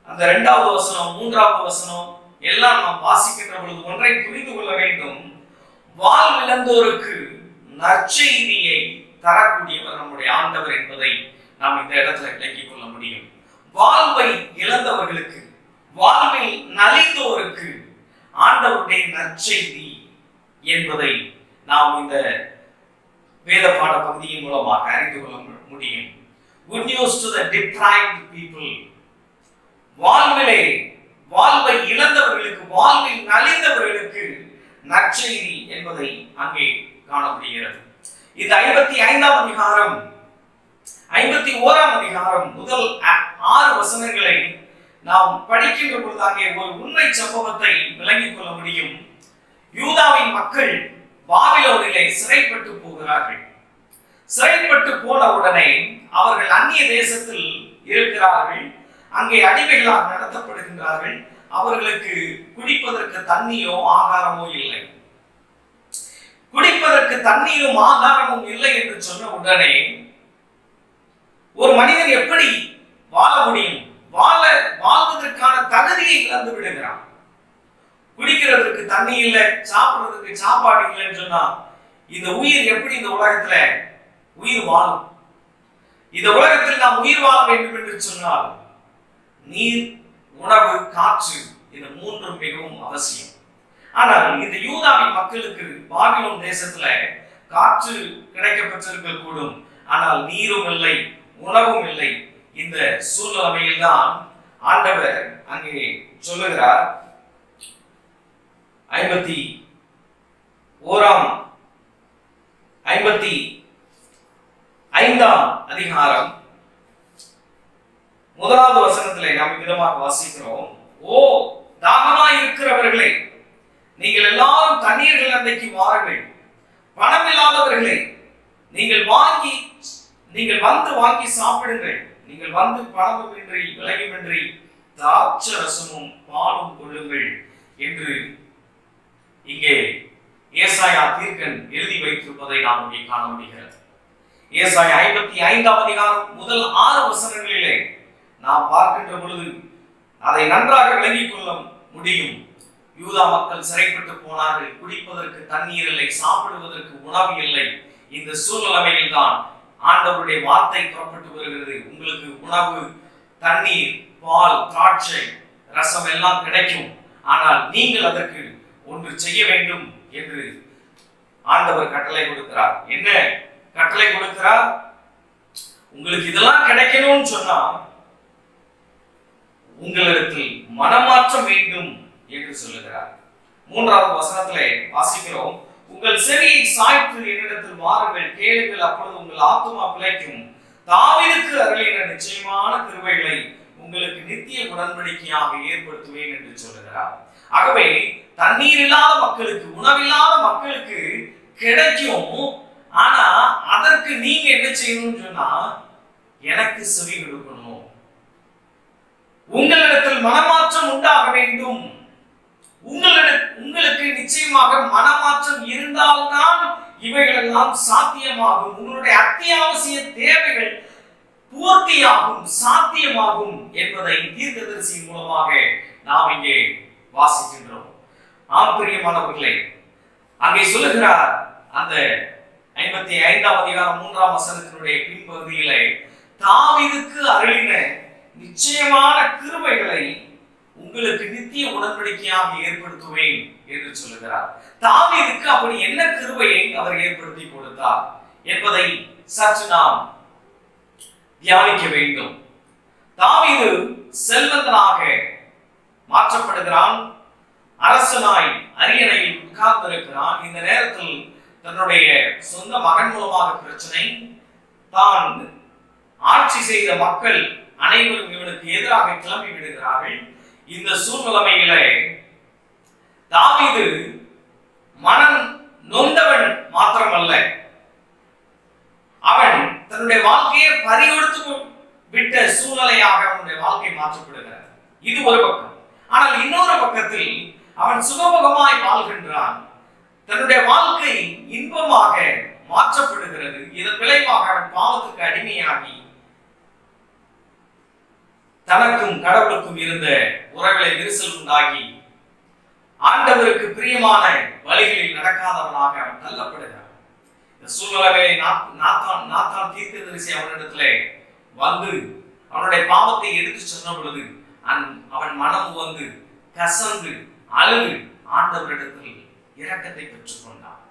அந்த 2வது வசனம் 3வது வசனம் எல்லாம் நாம் வாசிக்கின்ற பொழுது ஒன்றை புரிந்து கொள்ள வேண்டும். வாழ்விழந்தோருக்கு நற்செய்தியை தரக்கூடியவர் நம்முடைய ஆண்டவர் என்பதை நாம் இந்த இடத்துல விளங்கிக் கொள்ள முடியும். வாழ்வை இழந்தவர்களுக்கு, வாழ்வில் நலிந்தோருக்கு ஆண்டவருடைய நற்செய்தி என்பதை நாம் இந்த வேத பாட பகுதியின் மூலமாக அறிந்து கொள்ள முடியும். Good news to the deprived people. வாழ்வை இழந்தவர்களுக்கு, வாழ்வில் நலிந்தவர்களுக்கு நற்செய்தி என்பதை அங்கே காணப்படுகிறது. இந்த 55ஆம் அதிகாரம் 51ஆம் அதிகாரம் முதல் 6 வசனங்களை நாம் படிக்கின்ற பொழுது அங்கே ஒரு உண்மை சம்பவத்தை விளங்கிக் கொள்ள முடியும். யூதாவின் மக்கள் பாபிலோனிலே சிறைப்பட்டு போகிறார்கள். சிறைப்பட்டு போன உடனே அவர்கள் அந்நிய தேசத்தில் இருக்கிறார்கள். அங்கே அடிமைகளாக நடத்தப்படுகின்றார்கள். அவர்களுக்கு குடிப்பதற்கு தண்ணியோ ஆகாரமோ இல்லை. குடிப்பதற்கு தண்ணீரும் ஆகாரமும் இல்லை என்று சொன்ன உடனே ஒரு மனிதன் எப்படி வாழ முடியும்? வாழ்வதற்கான தகுதியை இழந்து விடுகிறான். குடிக்கிறதுக்கு தண்ணி இல்லை, சாப்பிடுறதுக்கு சாப்பாடு இல்லைன்னு சொன்னா இந்த உயிர் எப்படி இந்த உலகத்துல உயிர் வாழும்? இந்த உலகத்தில் நாம் உயிர் வாழ வேண்டும் என்று சொன்னால் நீர், உணவு, காற்று, இந்த 3 மிகவும் அவசியம். ஆனால் இந்த யூதாவின் மக்களுக்கு பாபிலோன் தேசத்துல காற்று கிடைக்க பெற்றிருக்க கூடும், ஆனால் நீரும் இல்லை, உணவும் இல்லை. இந்த சூழ்நிலையில் தான் ஆண்டவர் அங்கே சொல்லுகிறார். 55ஆம் அதிகாரம் 1வது வசனத்திலே நாம் விதமாக வாசிக்கிறோம். ஓ தாகமாய் இருக்கிறவர்களே, நீங்கள் எல்லாரும் தண்ணீர்கள் அன்றைக்கு வாருங்கள். பணம் இல்லாதவர்களே, நீங்கள் வந்து வாங்கி சாப்பிடுங்கள். நீங்கள் வந்து பணமின்றி விலையுமின்றி திராட்சை ரசமும் பாலும் கொள்ளுங்கள் என்று இங்கே ஏசாயா தீர்க்கன் எழுதி வைத்திருப்பதை நாம் இங்கே காண முடிகிறது. ஏசாயா 55ஆம் அதிகாரம் முதல் 6 வசனங்களிலே நாம் பார்க்கின்ற பொழுது அதை நன்றாக விளங்கிக் கொள்ள முடியும். யூதா மக்கள் சிறைப்பட்டு போனார்கள். குடிப்பதற்கு தண்ணீர் இல்லை, சாப்பிடுவதற்கு உணவு இல்லை. இந்த சூழ்நிலையில் தான் ஆண்டவருடைய வார்த்தை புறப்பட்டு வருகிறது. உங்களுக்கு உணவு, தண்ணீர், பால், திராட்சை ரசம் எல்லாம் கிடைக்கும், ஆனால் நீங்கள் அதற்கு ஒன்று செய்ய வேண்டும் என்று ஆண்டவர் கட்டளை கொடுக்கிறார். என்ன கட்டளை கொடுக்கிறார்? உங்களுக்கு இதெல்லாம் கிடைக்கணும்னு சொன்னா உங்களிடத்தில் மனமாற்றம் வேண்டும் என்று சொல்லுகிறார். 3வது வசனத்திலே வாசிக்கிறோம். உங்கள் செவியை சாய்த்து என்னிடத்தில் வாருங்கள், கேளுங்கள், அப்பொழுது உங்கள் ஆத்துமா பிழைக்கும். தாவீதுக்கு அருளின நிச்சயமான கிருபைகளை உங்களுக்கு நித்திய உடன்படிக்கையாக ஏற்படுத்துவேன் என்று சொல்லுகிறார். ஆகவே தண்ணீர் இல்லாத மக்களுக்கு, உணவில்லாத மக்களுக்கு கிடைக்கும். ஆனா அதற்கு நீங்க என்ன செய்யணும்னு சொன்னா, எனக்கு செவி கொடுக்கணும். உங்களிடத்தில் மனமாற்றம் உண்டாக வேண்டும். உங்களுக்கு நிச்சயமாக மனமாற்றம் இருந்தால்தான் இவைகளெல்லாம் சாத்தியமாகும். உங்களுடைய அத்தியாவசிய தேவைகள் பூர்த்தியாகும், சாத்தியமாகும் என்பதை தீர்க்கதரிசியின் மூலமாக நாம் இங்கே வாசிக்கின்றோம். பிரியமானவர்களே, அங்கே சொல்லுகிறார் அந்த 55ஆம் அதிகாரம் 3ஆம் வசனத்தினுடைய பின்பகுதியிலே, தாவீதுக்கு அருளின நிச்சயமான கிருபைகளை உங்களுக்கு நித்திய உடன்படிக்கையாக ஏற்படுத்துவேன் என்று சொல்லுகிறார். தாவீதுக்கு அப்படி என்ன கிருபையை அவர் ஏற்படுத்தி கொடுத்தார் என்பதை சற்று நாம் தியானிக்க வேண்டும். தாவீது செல்வந்தனாக மாற்றப்படுகிறான். அரசனாய் அரியணையில் உட்கார்ந்திருக்கிறான். இந்த நேரத்தில் தன்னுடைய சொந்த மகன் மூலமாக பிரச்சனை, தான் ஆட்சி செய்த மக்கள் அனைவரும் இவனுக்கு எதிராக கிளம்பி விடுகிறார்கள். இந்த சூழ்நிலையிலே தாவீது மனம் நொந்தவன் மாத்திரமல்ல, அவன் தன்னுடைய வாழ்க்கையை பறிகொடுத்து விட்ட சூழ்நிலையாக அவனுடைய வாழ்க்கை மாற்றப்படுகிறது. இது ஒரு பக்கம். ஆனால் இன்னொரு பக்கத்தில் அவன் சுகமுகமாய் வாழ்கின்றான். தன்னுடைய வாழ்க்கை இன்பமாக மாற்றப்படுகிறது. இதன் விளைவாக அவன் பாவத்துக்கு அடிமையாகி தனக்கும் கடவுளுக்கும் இருந்த உறவுகளை விரிசல் உண்டாகி ஆண்டவருக்கு பிரியமான வழிகளில் நடக்காதவனாக அவன் தள்ளப்படுகிறான். இந்த சூழ்நிலையை நாத்தான் தீர்க்கதரிசி அவனிடத்திலே வந்து அவனுடைய பாவத்தை எடுத்து சொன்ன பொழுது அவன் மனம் வந்து கசந்து அழுது ஆண்டவரிடத்தில் இரக்கத்தை பெற்றுக் கொண்டான்.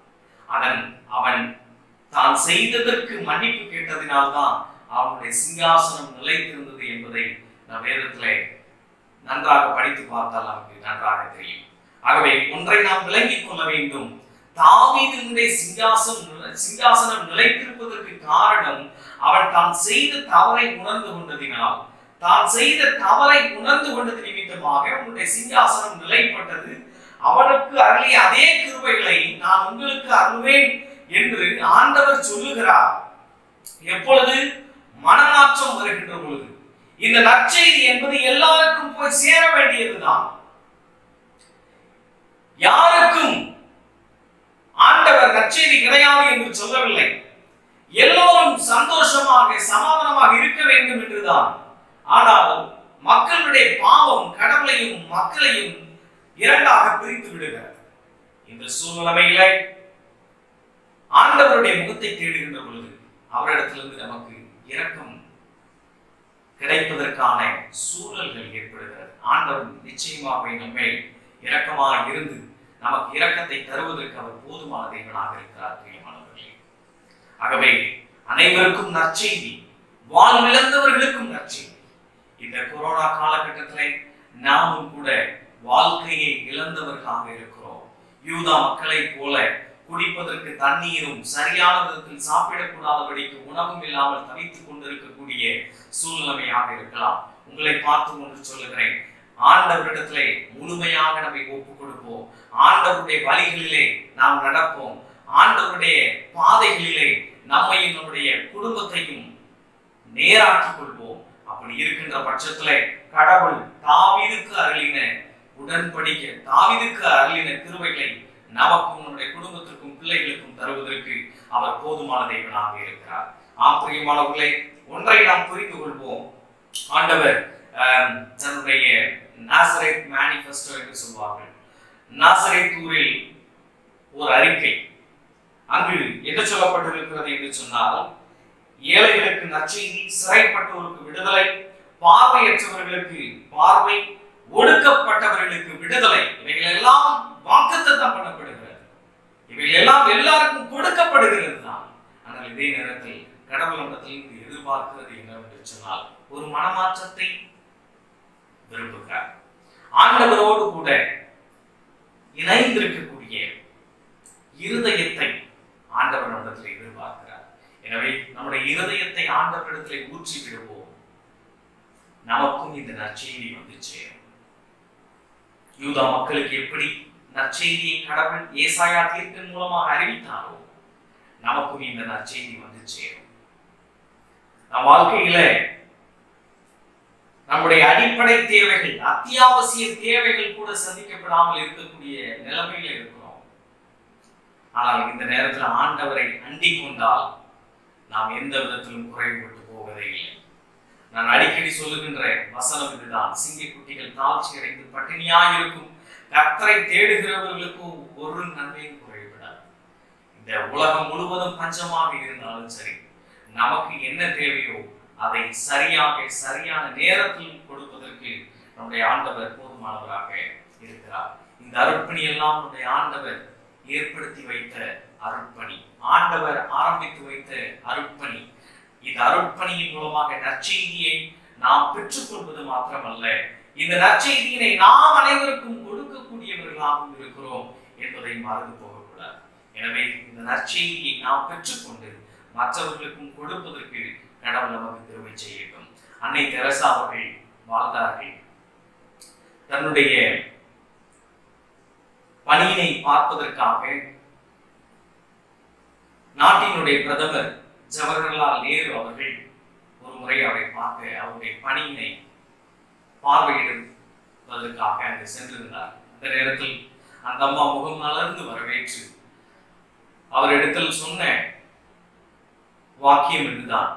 அவன் தான் செய்ததற்கு மன்னிப்பு கேட்டதினால்தான் அவனுடைய சிங்காசனம் நிலைத்திருந்தது என்பதை நாம் வேதத்திலே நன்றாக படித்து பார்த்தால் நமக்கு நன்றாக தெரியும். ஆகவே ஒன்றை நாம் விளங்கிக் கொள்ள வேண்டும். தாவீதினுடைய சிங்காசனம் நிலைத்திருப்பதற்கு காரணம் அவன் தான் செய்த தவறை உணர்ந்து கொண்டதினால், தான் செய்த தவறை உணர்ந்து கொண்டது நிமித்தமாக அவனுடைய சிங்காசனம் நிலைப்பட்டது. அவனுக்கு அருளிய அதே கிருபைகளை நான் உங்களுக்கு அருள்வேன் என்று ஆண்டவர் சொல்லுகிறார். எப்பொழுது? மனமாற்றம் வருகின்ற பொழுது. இந்த நற்செய்தி என்பது எல்லாருக்கும் போய் சேர வேண்டியதுதான். யாருக்கும் ஆண்டவர் நற்செய்தி கிடையாது என்று சொல்லவில்லை. எல்லோரும் சந்தோஷமாக சமாதானமாக இருக்க வேண்டும் என்றுதான். ஆனால் மக்களுடைய பாவம் கடவுளையும் மக்களையும் இரண்டாக பிரித்து விடுகிறார். இந்த சூழ்நிலையில ஆண்டவருடைய முகத்தை தேடுகின்ற பொழுது அவரிடத்திலிருந்து நமக்கு இரக்கம் கிடைப்பதற்கான சூழல்கள் ஏற்படுகிறது. ஆண்டவர் நிச்சயமாக நம்மை இரக்கமாக இருந்து நமக்கு இரக்கத்தை தருவதற்கு அவர் போதுமான தேவனாக இருக்கிறார். பிரியமானவர்களே, ஆகவே அனைவருக்கும் நற்செய்தி, வாழ்விழந்தவர்களுக்கும் நற்செய்தி. இந்த கொரோனா காலகட்டத்திலே நாமும் கூட வாழ்க்கையை இழந்தவர்களாக இருக்கிறோம். யூதா மக்களை போல குடிப்பதற்கு தண்ணீரும் சரியான விதத்தில் சாப்பிடக்கூடாதபடிக்கு உணவும் இல்லாமல் தவித்துக் கொண்டிருக்கக்கூடிய சூழ்நிலையாக இருக்கலாம். உங்களை பார்த்து ஒன்று சொல்லுகிறேன், ஆண்டவரிடத்திலே முழுமையாக நம்மை ஒப்புக் கொடுப்போம். ஆண்டவருடைய வழிகளிலே நாம் நடப்போம். ஆண்டவருடைய பாதைகளிலே நம்மையும் நம்முடைய குடும்பத்தையும் நேராக்கிக் கொள்வோம். அப்படி இருக்கின்ற பட்சத்திலே கடவுள் தாவீதுக்கு அருளின உடன்படிக்கை, தாவீதுக்கு அருளின கிருபைகளை நமக்கும் நம்முடைய குடும்பத்திற்கும் பிள்ளைகளுக்கும் தருவதற்கு அவர் போதுமான தேவனாக இருக்கிறார். பிரியமானவர்களே, ஒன்றை நாம் புரிந்து கொள்வோம். ஆண்டவர் தன்னுடைய நாசரேத் மேனிஃபெஸ்டோ என்று சொல்வார்கள். நாசரேத் ஊரில் ஒரு அறிக்கை அங்கு என்ன சொல்லப்பட்டிருக்கிறது என்று சொன்னால், ஏழைகளுக்கு நற்செய்தி, சிறைப்பட்டோருக்கு விடுதலை, பார்வையற்றவர்களுக்கு பார்வை, ஒடுக்கப்பட்டவர்களுக்கு விடுதலை, இவைகள் எல்லாம் வாக்குத்தத்தம் பண்ணப்படுகிறது. இவைகள் எல்லாம் எல்லாருக்கும் கொடுக்கப்படுகிறது தான். ஆனால் இதே நேரத்தில் கடவுளிடத்தில் எதிர்பார்க்கிறது என்னவென்று சொன்னால், ஒரு மனமாற்றத்தை விரும்புகிறார். ஆண்டவரோடு கூட இணைந்திருக்கக்கூடிய இருதயத்தை ஆண்டவரிடத்தில் எதிர்பார்க்கிறார். எனவே நம்முடைய இருதயத்தை ஆண்டவரிடத்தில் ஊற்றி விடுவோம். நமக்கும் இந்த நற்செய்தி வந்து சேரும். யூதா மக்களுக்கு எப்படி நற்செய்தியை கடவுள் ஏசாயா தீர்ப்பின் மூலமாக அறிவித்தாரோ, நமக்கும் இந்த நற்செய்தி வந்து சேரும். நம் வாழ்க்கையில நம்முடைய அடிப்படை தேவைகள், அத்தியாவசிய தேவைகள் கூட சந்திக்கப்படாமல் இருக்கக்கூடிய நிலைமையில இருக்கிறோம். ஆனால் இந்த நேரத்தில் ஆண்டவரை அண்டிக் கொண்டால் நாம் எந்த விதத்திலும் குறைவுபட்டு போவதே இல்லை. நான் அடிக்கடி சொல்லுகின்ற வசனம் இதுதான், சிங்கக்குட்டிகள் தாழ்ச்சி அடைந்து பட்டினியாக இருக்கும் கர்த்தரை தேடுகிறவர்களுக்கும் ஒரு நன்மையும் குறைவிடாது. இந்த உலகம் முழுவதும் பஞ்சமாக இருந்தாலும் சரி, நமக்கு என்ன தேவையோ அதை சரியான நேரத்தில் கொடுப்பதற்கு நம்முடைய ஆண்டவர் போதுமானவராக இருக்கிறார். இந்த அருட்பணி எல்லாம் நம்முடைய ஆண்டவர் ஏற்படுத்தி வைத்த அருட்பணி, ஆண்டவர் ஆரம்பித்து வைத்த அருட்பணி. இந்த அருட்பணியின் மூலமாக நற்செய்தியை நாம் பெற்றுக்கொள்வது மாத்திரமல்ல, இந்த நற்செய்தியினை நாம் அனைவருக்கும் கொடுக்கக்கூடியவர்களாகவும் இருக்கிறோம் என்பதை மறந்து போகக்கூடாது. எனவே இந்த நற்செய்தியை நாம் பெற்றுக்கொண்டு மற்றவர்களுக்கும் கொடுப்பதற்கு கடவுள் நமக்கு கிருபை செய்யட்டும். அன்னை தெரசா அவர்கள் வாழ்ந்தார்கள். தன்னுடைய பணியினை பார்ப்பதற்காக நாட்டினுடைய பிரதமர் ஜவஹர்லால் நேரு அவர்கள் ஒரு முறை அவரை பார்க்க அவருடைய பணியினை பார்வையிடுவதற்காக அங்கு சென்றிருந்தார். அந்த நேரத்தில் அந்த அம்மா முகம் மலர்ந்து வரவேற்று அவரிடத்தில் சொன்ன வாக்கியம் இதுதான்,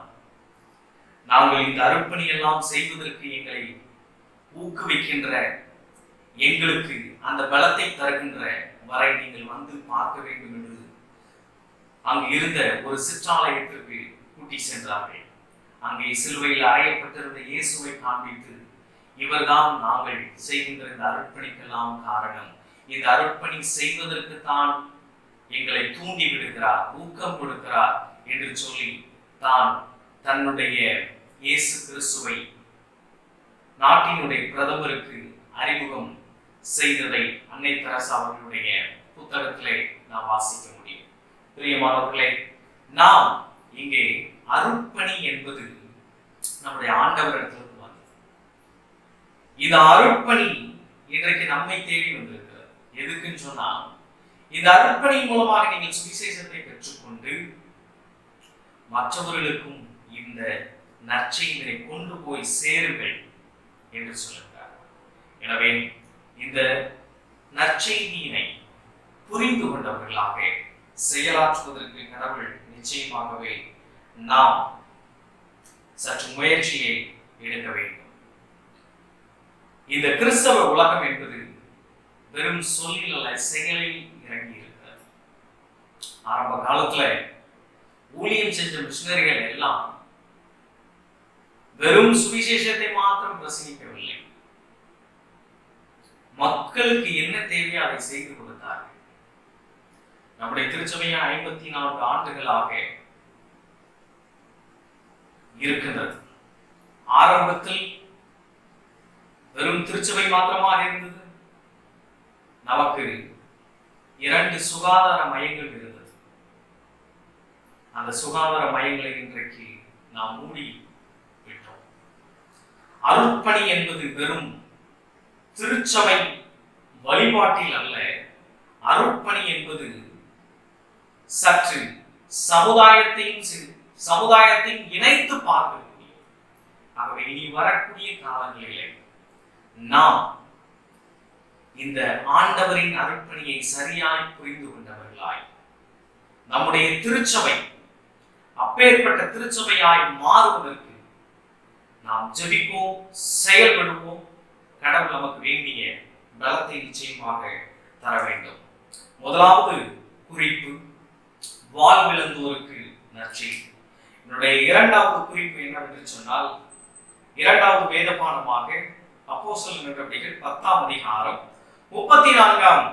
நாங்கள் இந்த அருட்பணி எல்லாம் செய்வதற்கு எங்களை ஊக்குவிக்கின்ற, எங்களுக்கு அந்த பலத்தை தருகின்ற வரை நீங்கள் வந்து பார்க்க வேண்டும் என்று அங்கு இருந்த ஒரு சிற்றாலயத்திற்கு கூட்டி சென்றார்கள். அங்கே சிலுவையில் அறையப்பட்டிருந்த இயேசுவை காண்பித்து, இவர்தான் நாங்கள் செய்கின்ற இந்த அருட்பணிக்கெல்லாம் காரணம், இந்த அருட்பணி செய்வதற்கு தான் எங்களை தூண்டி விடுகிறார், ஊக்கம் கொடுக்கிறார் என்று சொல்லி தான் தன்னுடைய இயேசு கிறிஸ்துவை நாட்டினுடைய பிரதமருக்கு அறிமுகம் செய்ததை அன்னை தெரசா அவர்களுடைய புத்தகத்திலே நாம் வாசிக்க முடியும். பிரியமானவர்களே, நாம் இங்கே அருட்பணி என்பது நம்முடைய ஆண்டவரிடத்திலிருந்து வந்தது. இந்த அருட்பணி இன்றைக்கு நம்மை தேடி வந்திருக்கிறது. எதுக்குன்னு சொன்னா, இந்த அருட்பணி மூலமாக நீங்கள் சுவிசேஷத்தை பெற்றுக்கொண்டு மற்றவர்களுக்கும் இந்த நற்செய்தியை கொண்டு போய் சேருங்கள் என்று சொல்லுகிறார். எனவே இந்த நற்செய்தியினை புரிந்து கொண்டவர்களாக செயலாற்றுவதற்கு கடவுள் நிச்சயமாகவே நாம் சற்று முயற்சியை எடுக்க வேண்டும். இந்த கிறிஸ்தவ உலகம் என்பது வெறும் சொல்லில் அல்ல, செயலில் இறங்கி இருக்கிறது. ஆரம்ப காலத்துல ஊழியம் செஞ்ச மிஷனரிகள் எல்லாம் வெறும் சுவிசேஷத்தை மாத்திரம் பிரசங்கிக்கவில்லை, மக்களுக்கு என்ன தேவையோ அதை செய்து கொடுத்தார்கள். நம்முடைய திருச்சபையை 54 ஆண்டுகளாக இருக்கின்றது. ஆரம்பத்தில் வெறும் திருச்சபை மாத்திரமாக இருந்தது. நமக்கு 2 சுகாதார மையங்கள் இருந்தது. அந்த சுகாதார மையங்களை இன்றைக்கு நாம் மூடி விட்டோம். அருட்பணி என்பது வெறும் திருச்சபை வழிபாட்டில் அல்ல. அருட்பணி என்பது சற்று சமுதாயத்தையும் இணைத்து பார்க்கக்கூடிய. ஆகவே இனி வரக்கூடிய காலங்களிலே நாம் இந்த ஆண்டவரின் அருட்பணியை சரியாய் புரிந்து கொண்டவர்களாய் நம்முடைய திருச்சபை அப்பேற்பட்ட திருச்சபையாய் மாறுவதற்கு நாம் ஜெபிப்போம், செயல்படுவோம். கடவுள் நமக்கு வேண்டிய பலத்தை நிச்சயமாக தர வேண்டும். முதலாவது குறிப்பு, வாழ்விழந்தோருக்கு நற்செய்தி. என்னுடைய இரண்டாவது குறிப்பு என்னவென்று சொன்னால், இரண்டாவது வேத பாடமாக அப்போஸ்தலர் நடவடிக்கைகள் 10ஆம் அதிகாரம் 34ஆம்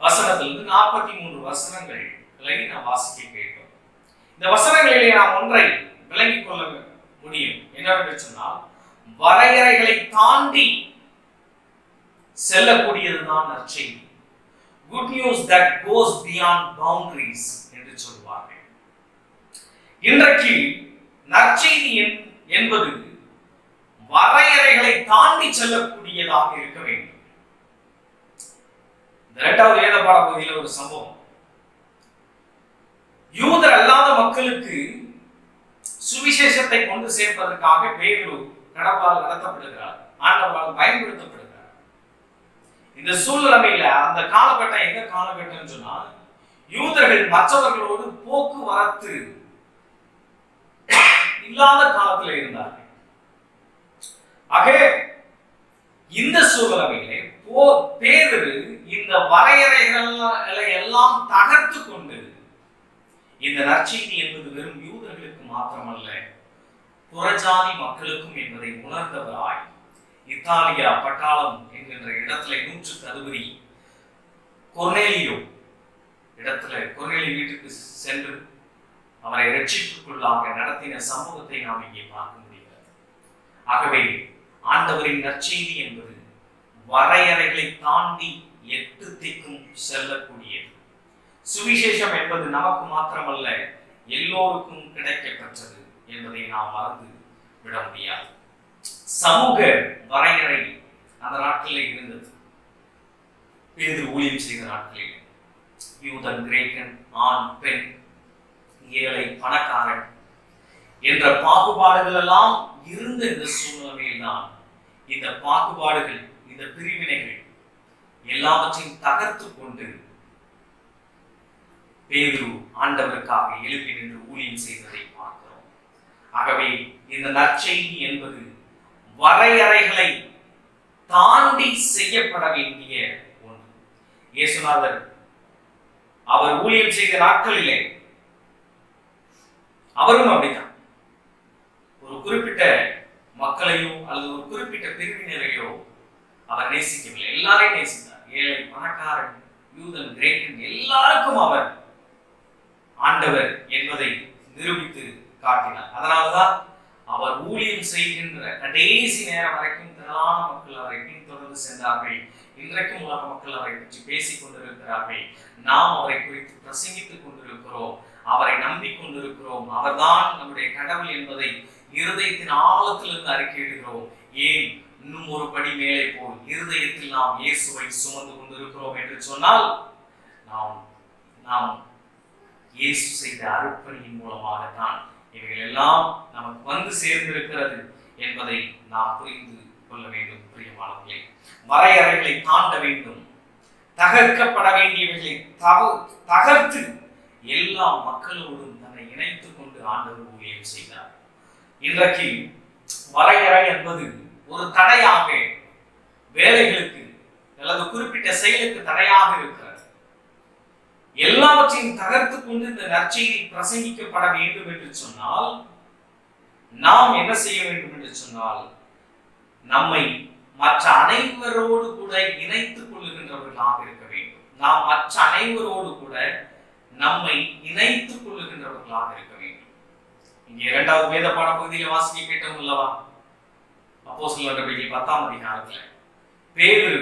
வசனத்திலிருந்து 43 வசனங்களை நாம் வாசிக்க கேட்டோம். இந்த வசனங்களிலே நாம் ஒன்றை விளங்கிக் கொள்ள முடியும். என்னவென்று சொன்னால், வரையறைகளை தாண்டி செல்லக்கூடியதுதான் நற்செய்தி. Good news that goes beyond boundaries என்று சொல்வார்கள். இன்றைக்கு நற்செய்தி என்பது வரையறைகளை தாண்டி செல்லக்கூடியதாக இருக்க வேண்டும். இரண்டாவது வேத பாட பகுதியில் ஒரு சம்பவம். யூதர் அல்லாத மக்களுக்கு சுவிசேஷத்தை கொண்டு சேர்ப்பதற்காக பேதுரு கடவுளால் நடத்தப்படுகிறார், ஆண்டவரால் பயன்படுத்தப்படுகிறார். இந்த சூழ்நிலையில அந்த காலகட்டம் எந்த காலகட்டம் சொன்னால், யூதர்கள் மற்றவர்களோடு போக்குவரத்து இல்லாத காலத்தில் இருந்தார்கள். ஆக இந்த சூழ்நிலையிலே பேதுரு இந்த வரையறைகளை எல்லாம் தகர்த்து கொண்டு இந்த நற்செய்தி என்பது வெறும் யூதர்களுக்கு மாத்திரமல்ல, புறஜாதி மக்களுக்கும் என்பதை உணர்ந்தவராய் இத்தாலியா பட்டாளம் என்கின்ற இடத்துல 160 கொர்நேலியோ வீட்டுக்கு சென்று அவரை ரட்சிப்புக்குள்ளாக நடத்தின சம்பவத்தை நாம் இங்கே பார்க்க முடிகிறது. ஆகவே ஆண்டவரின் நற்செய்தி என்பது வரையறைகளை தாண்டி 8 திக்கும் செல்லக்கூடியது. சுவிசேஷம் என்பது நமக்கு மாத்திரமல்ல, எல்லோருக்கும் கிடைக்கப்பெற்றது என்பதை நாம் மறந்து விட முடியாது. சமூக வரையறை அந்த நாட்களில் இருந்தது. பேதுரு ஊழியம் செய்த நாட்களில் யூதன், கிரேக்கன், ஆண், பெண், ஏழை, பணக்காரன் என்ற பாகுபாடுகள் எல்லாம் இருந்த இந்த சூழ்நிலையில் தான் இந்த பாகுபாடுகள், இந்த பிரிவினைகள் எல்லாவற்றையும் தகர்த்து கொண்டு பேதுரு ஆண்டவருக்காக எழுப்பி நின்று ஊழியம் செய்வதை பார்க்கிறோம். ஆகவே இந்த நற்செய்தி என்பது வரையறைகளை தாண்டி செய்யப்பட வேண்டிய ஒன்று. இயேசுநாதர் அவர் ஊழியம் செய்த நாட்களிலே அவரும் அப்படித்தான். ஒரு குறிப்பிட்ட மக்களையோ அல்லது ஒரு குறிப்பிட்ட பிரிவினரையோ அவர் நேசிக்கவில்லை, எல்லாரையும் நேசித்தார். ஏழை, பணக்காரன், யூதன், கிரேக்கன் எல்லாருக்கும் அவர் ஆண்டவர் என்பதை நிரூபித்து காட்டினார். அதனால்தான் அவர் ஊழியம் செய்கின்ற கடைசி நேரம் வரைக்கும் திரளான மக்கள் அவரை பின்தொடர்ந்து சென்றார்கள். இன்றைக்கும் உலக மக்கள் அவரை பற்றி பேசிக் கொண்டிருக்கிறார்கள். நாம் அவரை குறித்து பிரசங்கித்துக் கொண்டிருக்கிறோம், அவரை நம்பிக்கொண்டிருக்கிறோம். அவர்தான் நம்முடைய கடவுள் என்பதை இருதயத்தின் ஆழத்திலிருந்து அறிக்கையிடுகிறோம். ஏன் இன்னும் ஒரு படி மேலே போல் இருதயத்தில் நாம் இயேசுவை சுமந்து கொண்டிருக்கிறோம் என்று சொன்னால், நாம் இயேசு செய்த அருட்பணியின் மூலமாகத்தான் இவைகள் எல்லாம் நமக்கு வந்து சேர்ந்திருக்கிறது என்பதை நாம் புரிந்து கொள்ள வேண்டும். பிரியமானவர்களே, வரையறைகளை தாண்ட வேண்டும். தகர்க்கப்பட வேண்டியவைகளை தகர்த்து எல்லா மக்களோடும் தன்னை இணைத்துக் கொண்டு ஆண்டவர் ஊழியம் செய்தார். இன்றைக்கு வரையறை என்பது ஒரு தடையாக, வேலைகளுக்கு அல்லது குறிப்பிட்ட செயலுக்கு தடையாக இருக்கிறது. எல்லாவற்றையும் தகர்த்து கொண்டு இந்த நற்செய்தி பிரசங்கிக்கப்பட வேண்டும் என்று சொன்னால், நாம் என்ன செய்ய வேண்டும் என்று சொன்னால், நம்மை மற்ற அனைவரோடு கூட இணைத்துக் கொள்ளுகின்றவர்களாக இருக்க வேண்டும். நாம் மற்ற அனைவரோடு கூட நம்மை இணைத்துக் கொள்ளுகின்றவர்களாக இருக்க வேண்டும். இங்க 2வது வேத பாட பகுதியில வாசிக்க கேட்டோம் அல்லவா? அப்போஸ்தலர் நடவடிக்கைகள் 10ஆம் அதிகாரத்துல பேதுரு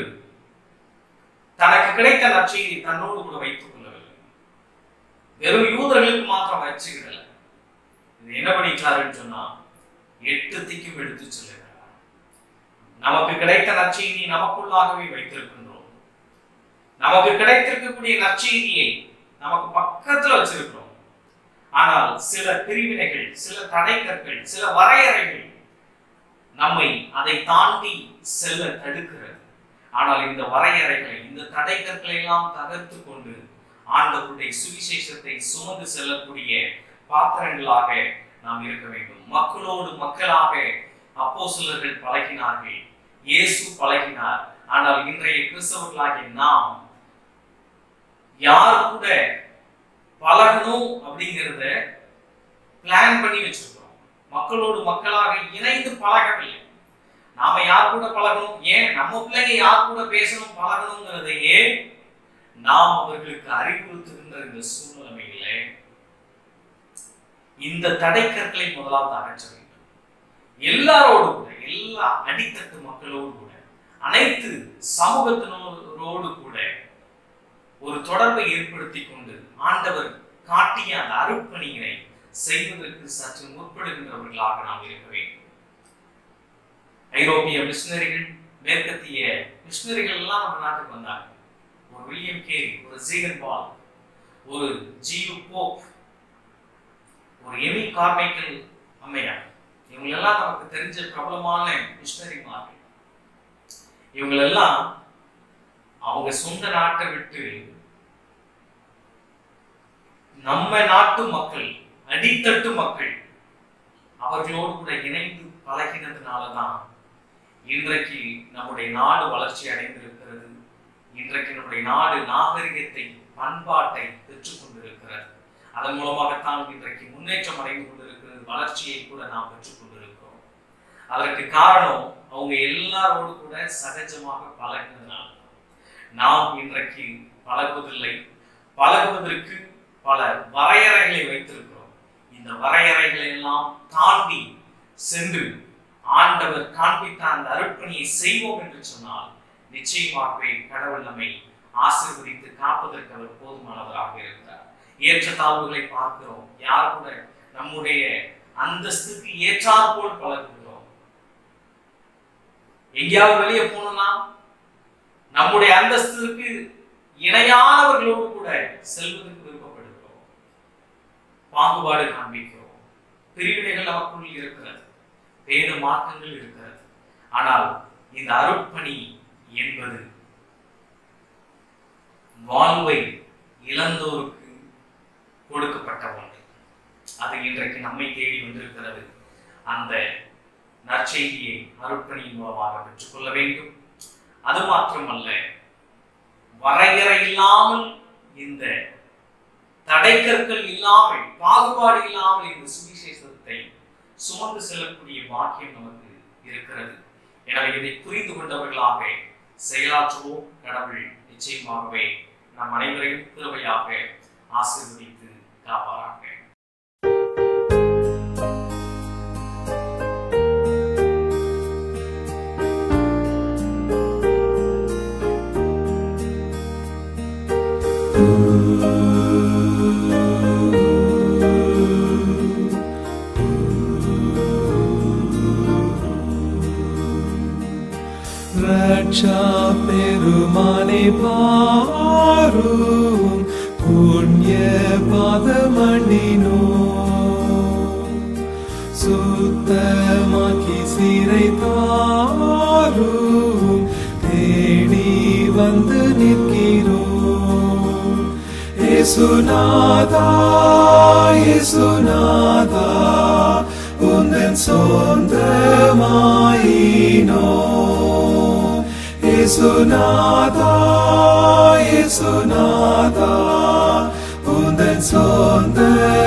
தனக்கு கிடைத்த நற்செய்தியை தன்னோடு கூட வைத்துக் கொள்ளவில்லை. வெறும் யூதர்களுக்கு மாத்திரம் வச்சுக்கிடல. இது என்ன பண்ணிட்டாருன்னு சொன்னா 8 திக்கும் எடுத்து சொல்லுகிறார். நமக்கு கிடைத்த நற்செய்தியை நமக்குள்ளாகவே வைத்திருக்கின்றோம். நமக்கு கிடைத்திருக்கக்கூடிய நற்செய்தியை நமக்கு பக்கத்துல வச்சிருக்கிறோம். ஆனால் சில பிரிவினைகள், சில தடைக்கற்கள், சில வரையறைகள் நம்மை அதை தாண்டி செல்ல தடுக்கிறது. ஆனால் இந்த வரையறைகளை, இந்த தடைக்கற்களை எல்லாம் தகர்த்து கொண்டு ஆண்டவருடைய சுவிசேஷத்தை சுமந்து செல்லக்கூடிய பாத்திரங்களாக நாம் இருக்க வேண்டும். மக்களோடு மக்களாக அப்போஸ்தலர்கள் பழகினார்கள், இயேசு பழகினார். ஆனால் இன்றைய கிறிஸ்தவர்களாகிய நாம் யார் கூட பழகணும் அப்படிங்கிறத பிளான் பண்ணி வச்சிருக்கிறோம். மக்களோடு மக்களாக இணைந்து பழகவில்லை. நாம யார் கூட பழகணும், ஏன் நம்ம பிள்ளைங்க யார் கூட பேசணும் பழகணுங்கிறதையே நாம் அவர்களுக்கு அறிவுறுத்துகின்ற இந்த சூழ்நிலையிலே இந்த தடைக்கற்களை முதலாவது அகற்ற வேண்டும். எல்லாரோடு கூட, எல்லா அடித்தட்டு மக்களோடு கூட, அனைத்து சமூகத்தினரோடு கூட ஒரு தொடர்பை ஏற்படுத்தி கொண்டு ஆண்டவர் காட்டிய அந்த அருட்பணியினை செய்வதற்கு சற்று முற்படுகின்றவர்களாக நாம் இருக்க வேண்டும். ஐரோப்பிய மிஷனரிகள், மேற்கத்திய மிஷனரிகள் எல்லாம் நம்ம நாட்டுக்கு வந்தாங்க. ஒரு வில்லியம் கேரி, ஒரு ஜீகன் பால், ஒரு ஜியு போப், ஒரு எமி கார்மைக்கல் அம்மையார், இவங்களெல்லாம் நமக்கு தெரிஞ்ச பிரபலமான மிஷனரிமார்கள். இவங்களெல்லாம் அவங்க சொந்த நாட்டை விட்டு நம்ம நாட்டு மக்கள், அடித்தட்டு மக்கள் அவர்களோடு கூட இணைந்து பழகினதுனாலதான் இன்றைக்கு நம்முடைய நாடு வளர்ச்சி அடைந்திருக்கிறது. இன்றைக்கு நம்முடைய நாடு நாகரிகத்தை, பண்பாட்டை பெற்றுக் கொண்டிருக்கிறது. அதன் மூலமாகத்தான் இன்றைக்கு முன்னேற்றம் அடைந்து கொண்டிருக்கிறது. வளர்ச்சியை கூட நாம் பெற்றுக் கொண்டிருக்கிறோம். அதற்கு காரணம் அவங்க எல்லாரோடு கூட சகஜமாக பழகினதுனால. நாம் இன்றைக்கு பழகுவதில்லை. பழகுவதற்கு பல வரையறைகளை வைத்திருக்கிறோம். இந்த வரையறைகளை எல்லாம் தாண்டி சென்று ஆண்டவர் காண்பித்த அந்த அருட்பணியை செய்வோம் என்று சொன்னால் நிச்சயமாகவே கடவுள் நம்மை ஆசீர்வதித்து காப்பதற்கு அவர் போதுமானவராக இருக்கிறார். ஏற்றத்தாழ்வுகளை பார்க்கிறோம். யார் கூட நம்முடைய அந்தஸ்துக்கு ஏற்றாற் போல் பழகுகிறோம். எங்கேயாவது வெளியே போனோம்னா நம்முடைய அந்தஸ்துக்கு இணையானவர்களோடு கூட செல்வதற்கு விருப்பப்படுகிறோம். பாகுபாடு காண்பிக்கிறோம். பிரிவினைகள் நமக்குள் இருக்கிறது, வேத மார்க்கங்கள் இருக்கிறது. ஆனால் இந்த அருட்பணி என்பது வாழ்வை இழந்தோருக்கு கொடுக்கப்பட்ட ஒன்று. அது இன்றைக்கு நம்மை தேடி வந்திருக்கிறது. அந்த நற்செய்தியை அருட்பணியின் மூலமாக பெற்றுக்கொள்ள வேண்டும். அது மாத்திரமல்ல, வரையறை இல்லாமல், இந்த தடைக்கற்கள் இல்லாமல், பாகுபாடு இல்லாமல் இந்த சுவிசேஷத்தை சுமந்து செல்லக்கூடிய பாக்கியம் நமக்கு இருக்கிறது. எனவே இதை புரிந்து கொண்டவர்களாக செயலாற்றுவோம். கடவுள் நிச்சயமாகவே நம் அனைவரையும் கிருபையாக ஆசீர்வதித்து காப்பாராக. ரட்சா பெருமானே பாரும் புண்ணிய பாதமண்டினோ சுத்தமாக்கி சிறை தாரும் தேடி வந்து நிற்கிறோம். இயேசுநாதா இயேசுநாதா உந்தன் சொந்தமாயினோ. இயேசுநாதா இயேசுநாதா உந்தன் சொந்தமாயினோ.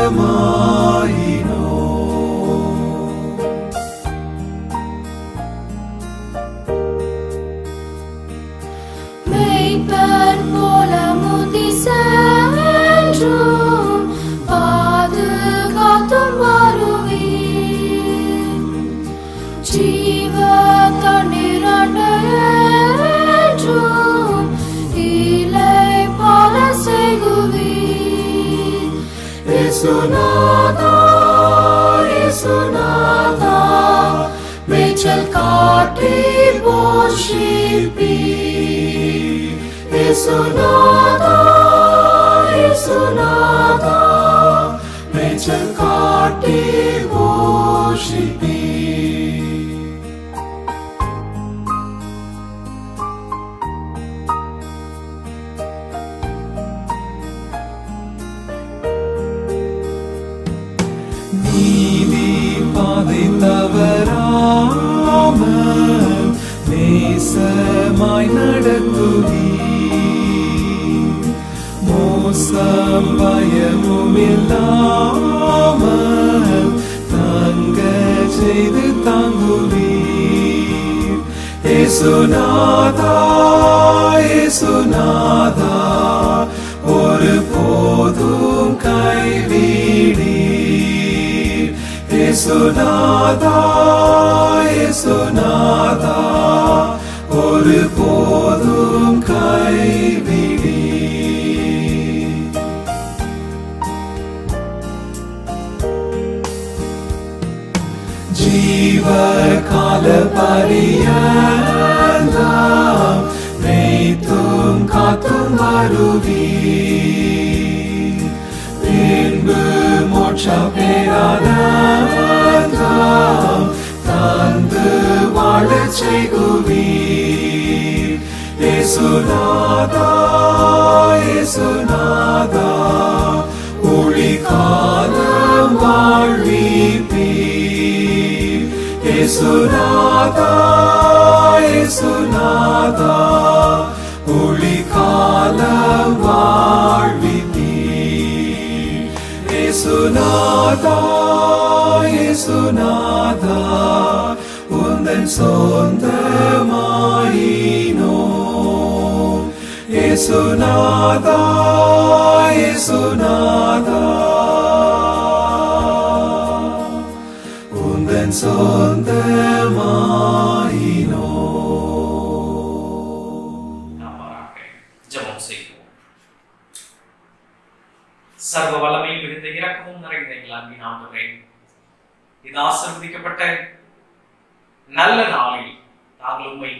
மெய்ப்பன் போல முந்தி சென்றும் பாதுகாத்தும் வருவே. இயேசுநாதா இயேசுநாதா மேய்ச்சல் காட்டில் போஷிப்பீர். இயேசுநாதா இயேசுநாதா மேய்ச்சல் காட்டில் போஷிப்பீர். நீதி பாதை தவறாமல் நேசமாய் நடத்துவீர். மோசம் பயமும் இல்லாமல் தங்க செய்து தாங்குவீர். இயேசுநாதா இயேசுநாதா ஒரு போதும் கைவிடீர். இயேசுநாதா இயேசுநாதா ஒரு போதும் கைவிடீர். ஜீவ கால பரியந்தம் மேய்த்தும் காத்தும் வருவீர். பின்பு மோட்ச பேரானந்தம் தந்து வாழச் செய்குவீர். இயேசுநாதா இயேசுநாதா ஒளி காலம் வாழ்விப்பீர். இயேசுநாதா இயேசுநாதா ஒளி காலம் வாழ்விப்பீர். இயேசுநாதா இயேசுநாதா உந்தன் சொந்தமாயினோ. இயேசுநாதா இயேசுநாதா உந்தன் சொந்தமாயினோ. நாம ஜெபம் செய்வோம். சர்வ வல்லமை மிகுந்த இரக்கமும் நிறைந்த எங்கள் அன்பின் ஆண்டவரே, இது ஆசீர்வதிக்கப்பட்ட நல்ல நாளில் நாங்கள் உம்மை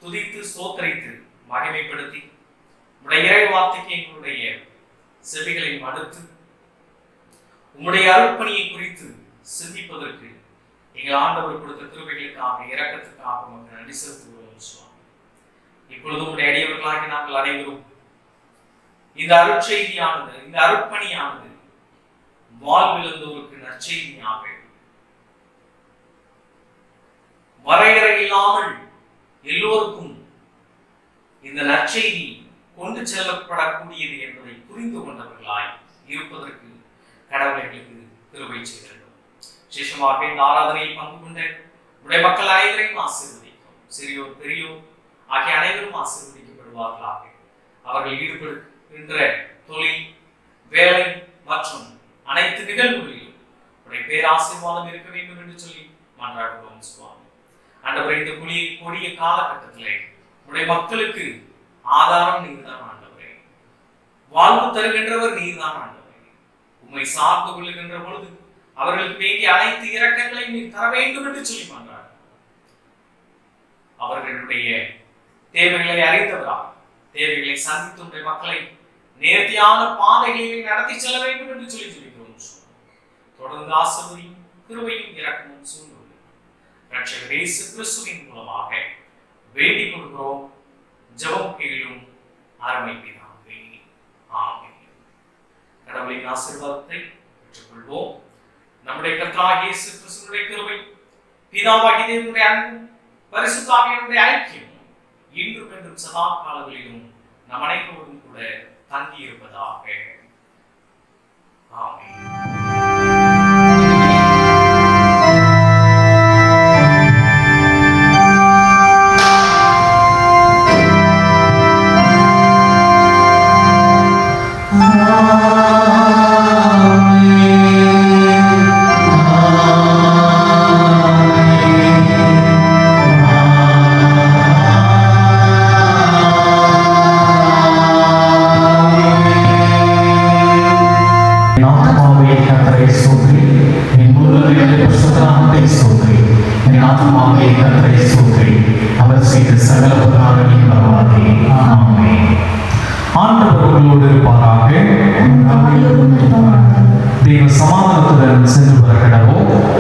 துதித்து ஸ்தோத்திரித்து மகிமைப்படுத்தி உம்முடைய இறை வார்த்தைக்கு எங்களுடைய செவிகளை மடுத்து உம்முடைய அருட்பணியை குறித்து சிந்திப்பதற்கு எங்கள் ஆண்டவர் கொடுத்த கிருபைகளுக்காக இரக்கத்துக்காக உமக்கு நன்றி செலுத்துகிறோம் சுவாமி. இப்பொழுது உம்முடைய அடியவர்களாகி நாங்கள் அனைவரும் இந்த அருட்செய்தியானது, இந்த அருட்பணியானது வாழ்விழந்தோருக்கு நற்செய்தியாக வரையறை இல்லாமல் எல்லோருக்கும் இந்த நற்செய்தி கொண்டு செல்லப்படக்கூடியது என்பதை புரிந்து கொண்டவர்களாய் இருப்பதற்கு கடவுள் எங்களுக்கு கிருபை செய்திருக்கிறோம். விசேஷமாக இந்த ஆராதனையில் பங்கு கொண்ட உடைய மக்கள் அனைவரையும் ஆசீர்வதிக்கும். சிறியோர் பெரியோர் ஆகிய அனைவரும் ஆசீர்வதிக்கப்படுவார்களாக. அவர்கள் ஈடுபடுகின்ற தொழில், வேலை மற்றும் அனைத்து நிகழ்வுகளிலும் உடைய பேராசீர்வாதம் இருக்க வேண்டும் என்று சொல்லி மன்றாடுகிறோம் சுவாமி. ஆண்டவரே, இந்த கொடிய காலகட்டத்திலே உடைய மக்களுக்கு ஆதாரம் நீர்தான் ஆண்டவரே, வாழ்வு தருகின்றவர் நீர்தான் ஆண்டவரே. உம்மை சார்ந்து கொள்ளுகின்ற பொழுது அவர்களுக்கு வேண்டிய அனைத்து இரக்கங்களையும் நீர் தர வேண்டும் என்று சொல்லி மன்றாடு. அவர்களுடைய தேவைகளை அறிந்தவராக தேவைகளை சந்தித்து உடைய மக்களை நேர்த்தியான பாதைகளில் நடத்தி செல்ல வேண்டும் என்று சொல்லி சொல்லிக்கிறோம். தொடர்ந்து ஆசீர்வதியும் கிருபையும் இரக்கமும் சூழ்ந்து ரட்சகர் இயேசு கிறிஸ்துவின் மூலமாக வேண்டிக் கொள்கிறோம். ஜெபம் கேளும் அருமை பிதாவே, ஆமென். கடவுளின் ஆசீர்வாதத்தை பெற்றுக்கொள்வோம். நம்முடைய கர்த்தராகிய இயேசு கிறிஸ்துவின் கிருபை, பிதாவாகிய தேவனுடைய அன்பும் பரிசுத்த ஆவியானவருடைய ஐக்கியமும் இன்றும் என்றும் சதா காலங்களிலும் நம் அனைவரோடும் கூட தங்கி இருப்பதாக. ஆமென். Not கர்த்தரை ஸ்தோத்திரி. என் முழு உள்ளமே பரிசுத்த நாமத்தை ஸ்தோத்திரி. என் ஆத்துமாவே கர்த்தரை ஸ்தோத்திரி. அவர் செய்த சகல உபகாரங்களையும் மறவாதே. ஆமென். ஆண்டவர் உங்களோடு இருப்பாராக. தேவ சமாதானத்துடன் சென்று வர கடவோம்.